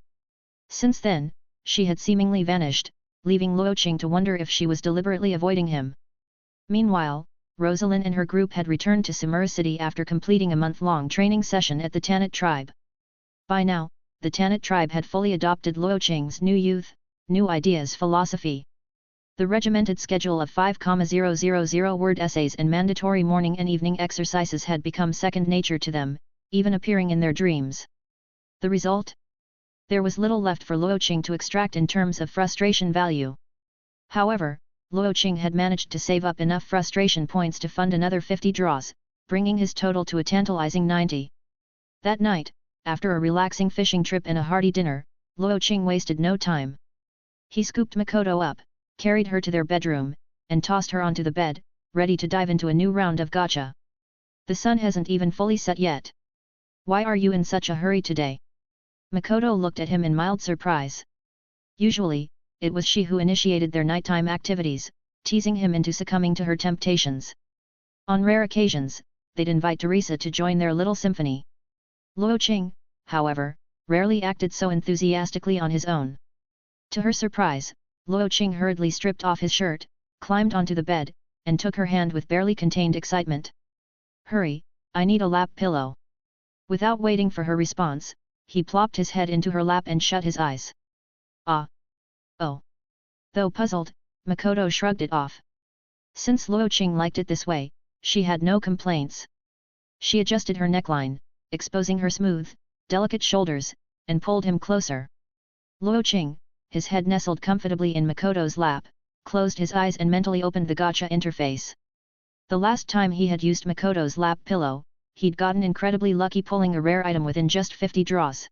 Since then, she had seemingly vanished, leaving Luo Qing to wonder if she was deliberately avoiding him. Meanwhile, Rosalind and her group had returned to Samura City after completing a month-long training session at the Tanit tribe. By now, the Tanit tribe had fully adopted Luo Qing's new youth, new ideas philosophy. The regimented schedule of 5,000 word essays and mandatory morning and evening exercises had become second nature to them, even appearing in their dreams. The result? There was little left for Luo Qing to extract in terms of frustration value. However, Luo Qing had managed to save up enough frustration points to fund another 50 draws, bringing his total to a tantalizing 90. That night, after a relaxing fishing trip and a hearty dinner, Luo Qing wasted no time. He scooped Makoto up, carried her to their bedroom, and tossed her onto the bed, ready to dive into a new round of gacha. The sun hasn't even fully set yet. Why are you in such a hurry today? Makoto looked at him in mild surprise. Usually, it was she who initiated their nighttime activities, teasing him into succumbing to her temptations. On rare occasions, they'd invite Teresa to join their little symphony. Luo Qing, however, rarely acted so enthusiastically on his own. To her surprise, Luo Qing hurriedly stripped off his shirt, climbed onto the bed, and took her hand with barely contained excitement. "Hurry, I need a lap pillow." Without waiting for her response, he plopped his head into her lap and shut his eyes. "Ah. Oh." Though puzzled, Makoto shrugged it off. Since Luo Qing liked it this way, she had no complaints. She adjusted her neckline, exposing her smooth, delicate shoulders, and pulled him closer. Luo Qing, his head nestled comfortably in Makoto's lap, closed his eyes and mentally opened the gacha interface. The last time he had used Makoto's lap pillow, he'd gotten incredibly lucky pulling a rare item within just 50 draws.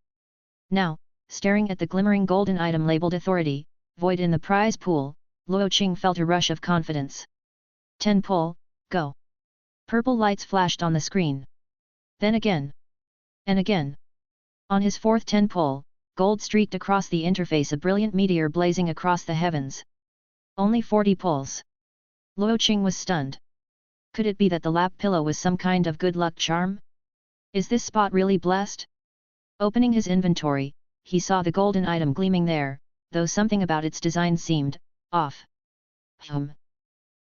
Now, staring at the glimmering golden item labeled Authority, void in the prize pool, Luo Qing felt a rush of confidence. 10 pull, go. Purple lights flashed on the screen. Then again. And again. On his fourth 10 pull, gold streaked across the interface, a brilliant meteor blazing across the heavens. Only 40 pulls. Luo Qing was stunned. Could it be that the lap pillow was some kind of good luck charm? Is this spot really blessed? Opening his inventory, he saw the golden item gleaming there, though something about its design seemed off.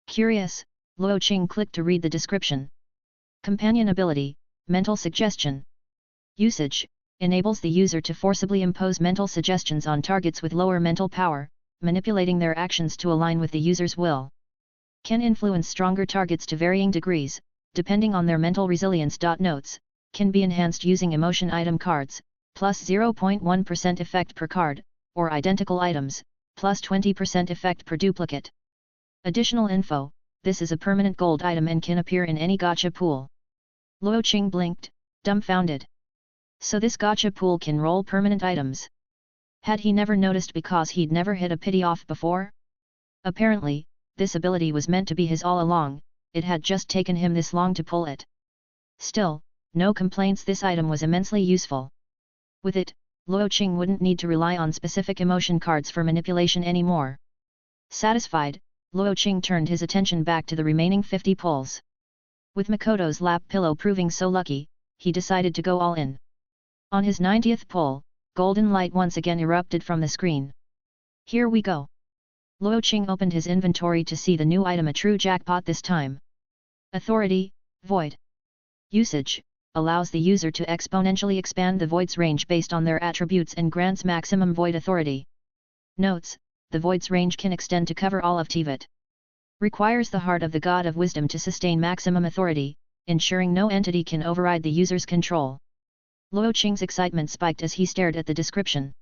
Curious, Luo Qing clicked to read the description. Companion ability, mental suggestion. Usage, enables the user to forcibly impose mental suggestions on targets with lower mental power, manipulating their actions to align with the user's will. Can influence stronger targets to varying degrees, depending on their mental resilience. Notes, can be enhanced using emotion item cards, plus 0.1% effect per card, or identical items, plus 20% effect per duplicate. Additional info, this is a permanent gold item and can appear in any gacha pool. Luo Qing blinked, dumbfounded. So this gacha pool can roll permanent items. Had he never noticed because he'd never hit a pity off before? Apparently, this ability was meant to be his all along, it had just taken him this long to pull it. Still, no complaints, this item was immensely useful. With it, Luo Qing wouldn't need to rely on specific emotion cards for manipulation anymore. Satisfied, Luo Qing turned his attention back to the remaining 50 pulls. With Makoto's lap pillow proving so lucky, he decided to go all in. On his 90th pull, golden light once again erupted from the screen. Here we go. Luo Qing opened his inventory to see the new item, a true jackpot this time. Authority, Void. Usage, allows the user to exponentially expand the Void's range based on their attributes and grants maximum Void authority. Notes, the Void's range can extend to cover all of Teyvat. Requires the heart of the God of Wisdom to sustain maximum authority, ensuring no entity can override the user's control. Luo Qing's excitement spiked as he stared at the description.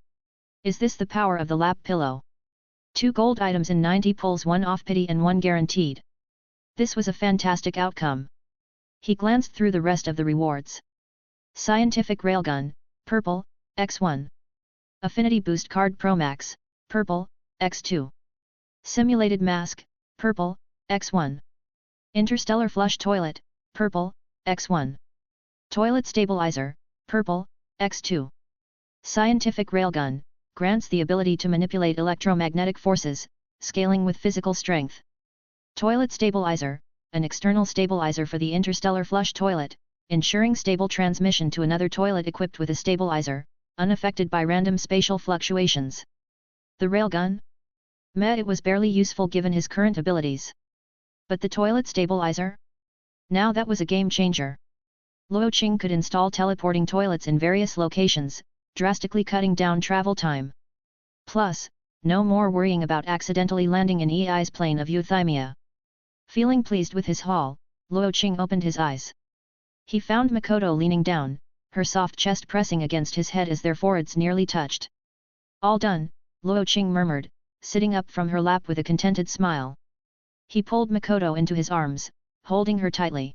Is this the power of the lap pillow? 2 gold items in 90 pulls, 1 off pity and 1 guaranteed. This was a fantastic outcome. He glanced through the rest of the rewards. Scientific Railgun, Purple, X1. Affinity Boost Card Pro Max, Purple, X2. Simulated Mask, Purple, X1. Interstellar Flush Toilet, Purple, X1. Toilet Stabilizer, Purple, X2. Scientific Railgun, grants the ability to manipulate electromagnetic forces, scaling with physical strength. Toilet stabilizer, an external stabilizer for the interstellar flush toilet, ensuring stable transmission to another toilet equipped with a stabilizer, unaffected by random spatial fluctuations. The railgun? Meh, it was barely useful given his current abilities. But the toilet stabilizer? Now that was a game changer. Luo Qing could install teleporting toilets in various locations, drastically cutting down travel time. Plus, no more worrying about accidentally landing in EI's plane of euthymia. Feeling pleased with his haul, Luo Qing opened his eyes. He found Makoto leaning down, her soft chest pressing against his head as their foreheads nearly touched. All done, Luo Qing murmured, sitting up from her lap with a contented smile. He pulled Makoto into his arms, holding her tightly.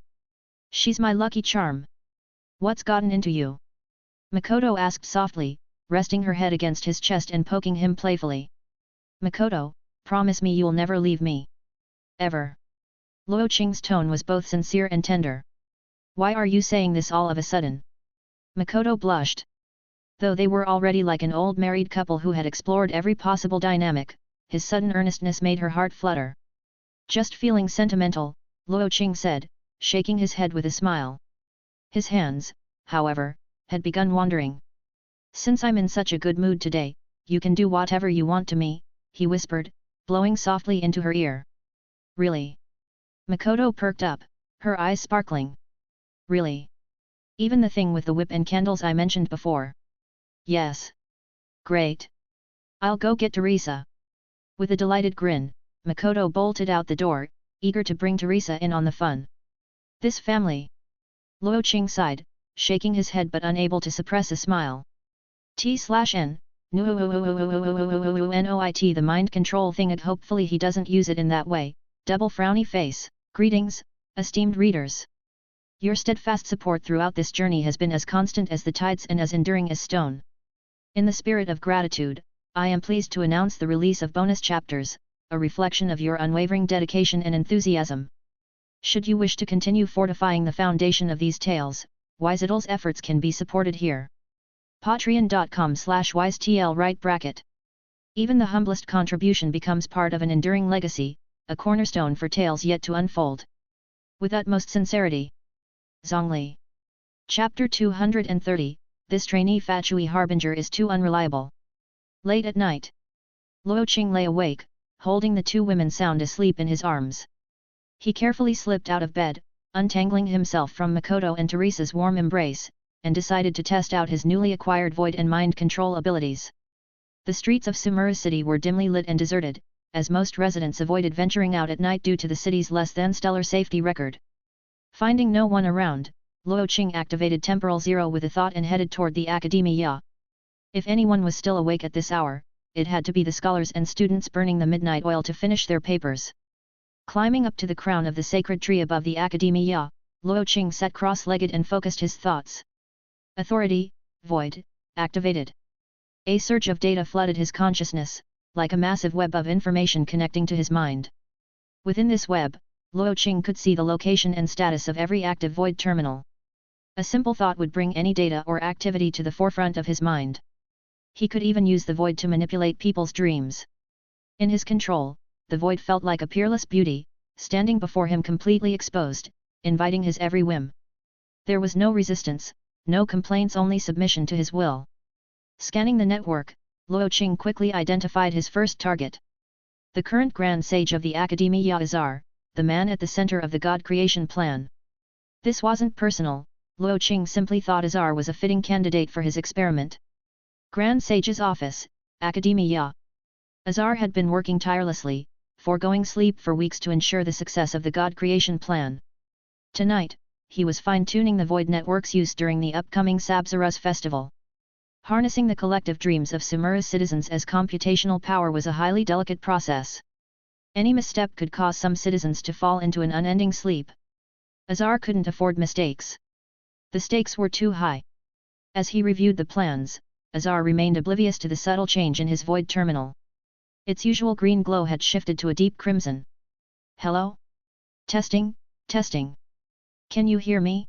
She's my lucky charm. What's gotten into you? Makoto asked softly, resting her head against his chest and poking him playfully. Makoto, promise me you'll never leave me. Ever. Luo Qing's tone was both sincere and tender. Why are you saying this all of a sudden? Makoto blushed. Though they were already like an old married couple who had explored every possible dynamic, his sudden earnestness made her heart flutter. Just feeling sentimental, Luo Qing said, shaking his head with a smile. His hands, however, had begun wandering. Since I'm in such a good mood today, you can do whatever you want to me, he whispered, blowing softly into her ear. Really? Makoto perked up, her eyes sparkling. Really? Even the thing with the whip and candles I mentioned before? Yes. Great. I'll go get Teresa. With a delighted grin, Makoto bolted out the door, eager to bring Teresa in on the fun. This family. Luo Qing sighed, shaking his head but unable to suppress a smile. T/N, NOIT the mind control thing. Hopefully he doesn't use it in that way, double frowny face. Greetings, esteemed readers. Your steadfast support throughout this journey has been as constant as the tides and as enduring as stone. In the spirit of gratitude, I am pleased to announce the release of bonus chapters, a reflection of your unwavering dedication and enthusiasm. Should you wish to continue fortifying the foundation of these tales, Wisetel's efforts can be supported here. Patreon.com/wisetl right bracket. Even the humblest contribution becomes part of an enduring legacy, a cornerstone for tales yet to unfold. With utmost sincerity. Zhongli. Chapter 230, This Trainee Fatui Harbinger is too unreliable. Late at night. Luo Qing lay awake, holding the two women sound asleep in his arms. He carefully slipped out of bed, untangling himself from Makoto and Teresa's warm embrace, and decided to test out his newly acquired void and mind control abilities. The streets of Sumeru City were dimly lit and deserted, as most residents avoided venturing out at night due to the city's less-than-stellar safety record. Finding no one around, Luo Qing activated Temporal Zero with a thought and headed toward the Academia. If anyone was still awake at this hour, it had to be the scholars and students burning the midnight oil to finish their papers. Climbing up to the crown of the sacred tree above the Academia, Luo Qing sat cross-legged and focused his thoughts. Authority, Void, activated. A surge of data flooded his consciousness, like a massive web of information connecting to his mind. Within this web, Luo Qing could see the location and status of every active Void terminal. A simple thought would bring any data or activity to the forefront of his mind. He could even use the Void to manipulate people's dreams. In his control, the Void felt like a peerless beauty, standing before him completely exposed, inviting his every whim. There was no resistance, no complaints, only submission to his will. Scanning the network, Luo Qing quickly identified his first target. The current Grand Sage of the Academia Azar, the man at the center of the God creation plan. This wasn't personal, Luo Qing simply thought Azar was a fitting candidate for his experiment. Grand Sage's office, Academia. Azar had been working tirelessly, foregoing sleep for weeks to ensure the success of the God creation plan. Tonight, he was fine-tuning the Void Network's use during the upcoming Sabzaruz festival. Harnessing the collective dreams of Sumeru's citizens as computational power was a highly delicate process. Any misstep could cause some citizens to fall into an unending sleep. Azar couldn't afford mistakes. The stakes were too high. As he reviewed the plans, Azar remained oblivious to the subtle change in his Void terminal. Its usual green glow had shifted to a deep crimson. Hello? Testing, testing. Can you hear me?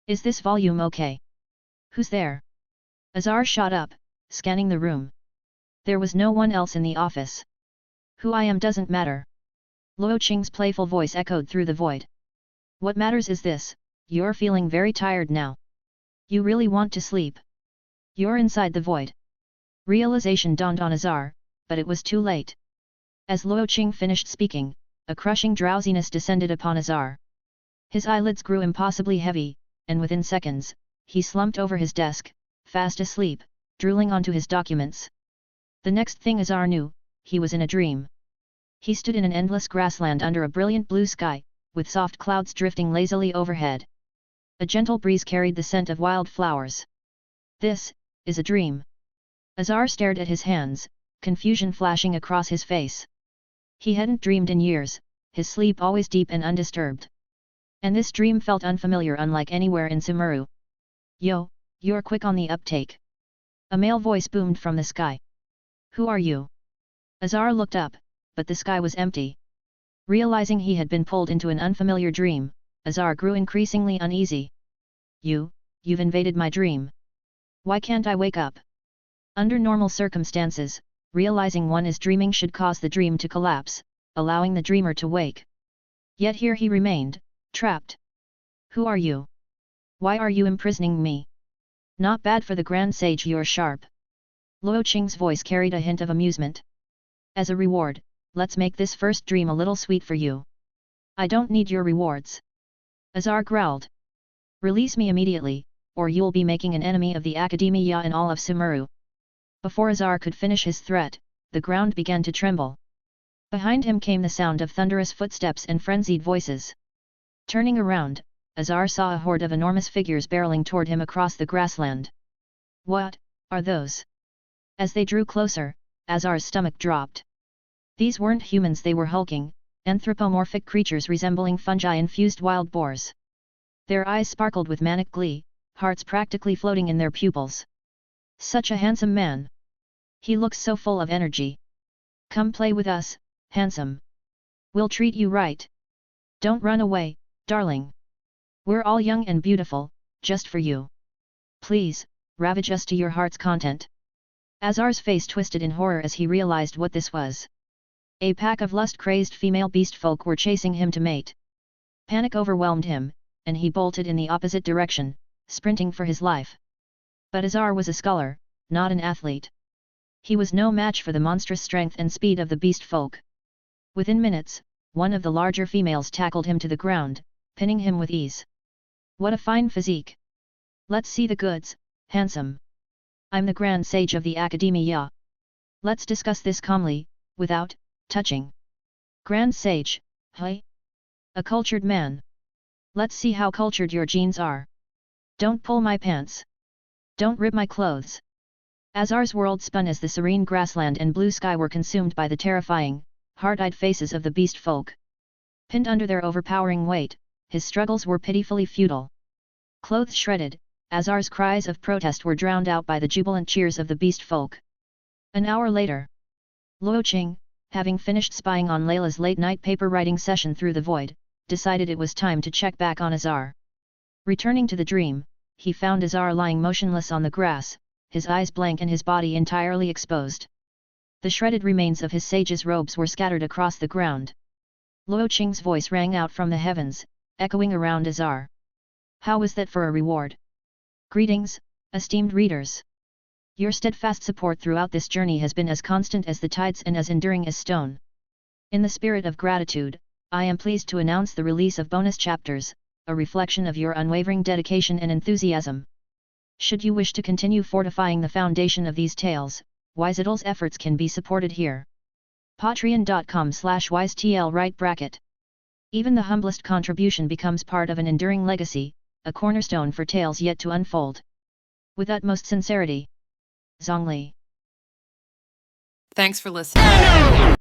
Is this volume okay? Who's there? Azar shot up, scanning the room. There was no one else in the office. Who I am doesn't matter. Luo Qing's playful voice echoed through the void. What matters is this, you're feeling very tired now. You really want to sleep. You're inside the void. Realization dawned on Azar, but it was too late. As Luo Qing finished speaking, a crushing drowsiness descended upon Azar. His eyelids grew impossibly heavy, and within seconds, he slumped over his desk, fast asleep, drooling onto his documents. The next thing Azar knew, he was in a dream. He stood in an endless grassland under a brilliant blue sky, with soft clouds drifting lazily overhead. A gentle breeze carried the scent of wild flowers. This is a dream. Azar stared at his hands, confusion flashing across his face. He hadn't dreamed in years, his sleep always deep and undisturbed. And this dream felt unfamiliar, unlike anywhere in Sumeru. Yo, you're quick on the uptake. A male voice boomed from the sky. Who are you? Azar looked up, but the sky was empty. Realizing he had been pulled into an unfamiliar dream, Azar grew increasingly uneasy. You've invaded my dream. Why can't I wake up? Under normal circumstances, realizing one is dreaming should cause the dream to collapse, allowing the dreamer to wake. Yet here he remained, trapped. Who are you? Why are you imprisoning me? Not bad for the Grand Sage, you're sharp. Luo Qing's voice carried a hint of amusement. As a reward, let's make this first dream a little sweet for you. I don't need your rewards. Azar growled. Release me immediately, or you'll be making an enemy of the Academia and all of Sumeru. Before Azar could finish his threat, the ground began to tremble. Behind him came the sound of thunderous footsteps and frenzied voices. Turning around, Azar saw a horde of enormous figures barreling toward him across the grassland. What are those? As they drew closer, Azar's stomach dropped. These weren't humans, they were hulking, anthropomorphic creatures resembling fungi-infused wild boars. Their eyes sparkled with manic glee, hearts practically floating in their pupils. Such a handsome man. He looks so full of energy. Come play with us, handsome. We'll treat you right. Don't run away, darling. We're all young and beautiful, just for you. Please, ravage us to your heart's content. Azar's face twisted in horror as he realized what this was. A pack of lust-crazed female beast folk were chasing him to mate. Panic overwhelmed him, and he bolted in the opposite direction, sprinting for his life. But Azar was a scholar, not an athlete. He was no match for the monstrous strength and speed of the beast folk. Within minutes, one of the larger females tackled him to the ground, pinning him with ease. What a fine physique! Let's see the goods, handsome. I'm the Grand Sage of the Academia. Let's discuss this calmly, without touching. Grand Sage, hey? A cultured man. Let's see how cultured your genes are. Don't pull my pants. Don't rip my clothes. Azar's world spun as the serene grassland and blue sky were consumed by the terrifying, hard-eyed faces of the beast folk. Pinned under their overpowering weight, his struggles were pitifully futile. Clothes shredded, Azar's cries of protest were drowned out by the jubilant cheers of the beast folk. An hour later, Luo Qing, having finished spying on Layla's late-night paper writing session through the void, decided it was time to check back on Azar. Returning to the dream, he found Azar lying motionless on the grass, his eyes blank and his body entirely exposed. The shredded remains of his sage's robes were scattered across the ground. Luo Qing's voice rang out from the heavens, echoing around Azar. How was that for a reward? Greetings, esteemed readers. Your steadfast support throughout this journey has been as constant as the tides and as enduring as stone. In the spirit of gratitude, I am pleased to announce the release of bonus chapters, a reflection of your unwavering dedication and enthusiasm. Should you wish to continue fortifying the foundation of these tales, Wiseidle's efforts can be supported here. Patreon.com/wisetl right bracket. Even the humblest contribution becomes part of an enduring legacy, a cornerstone for tales yet to unfold. With utmost sincerity, Zhongli. Thanks for listening.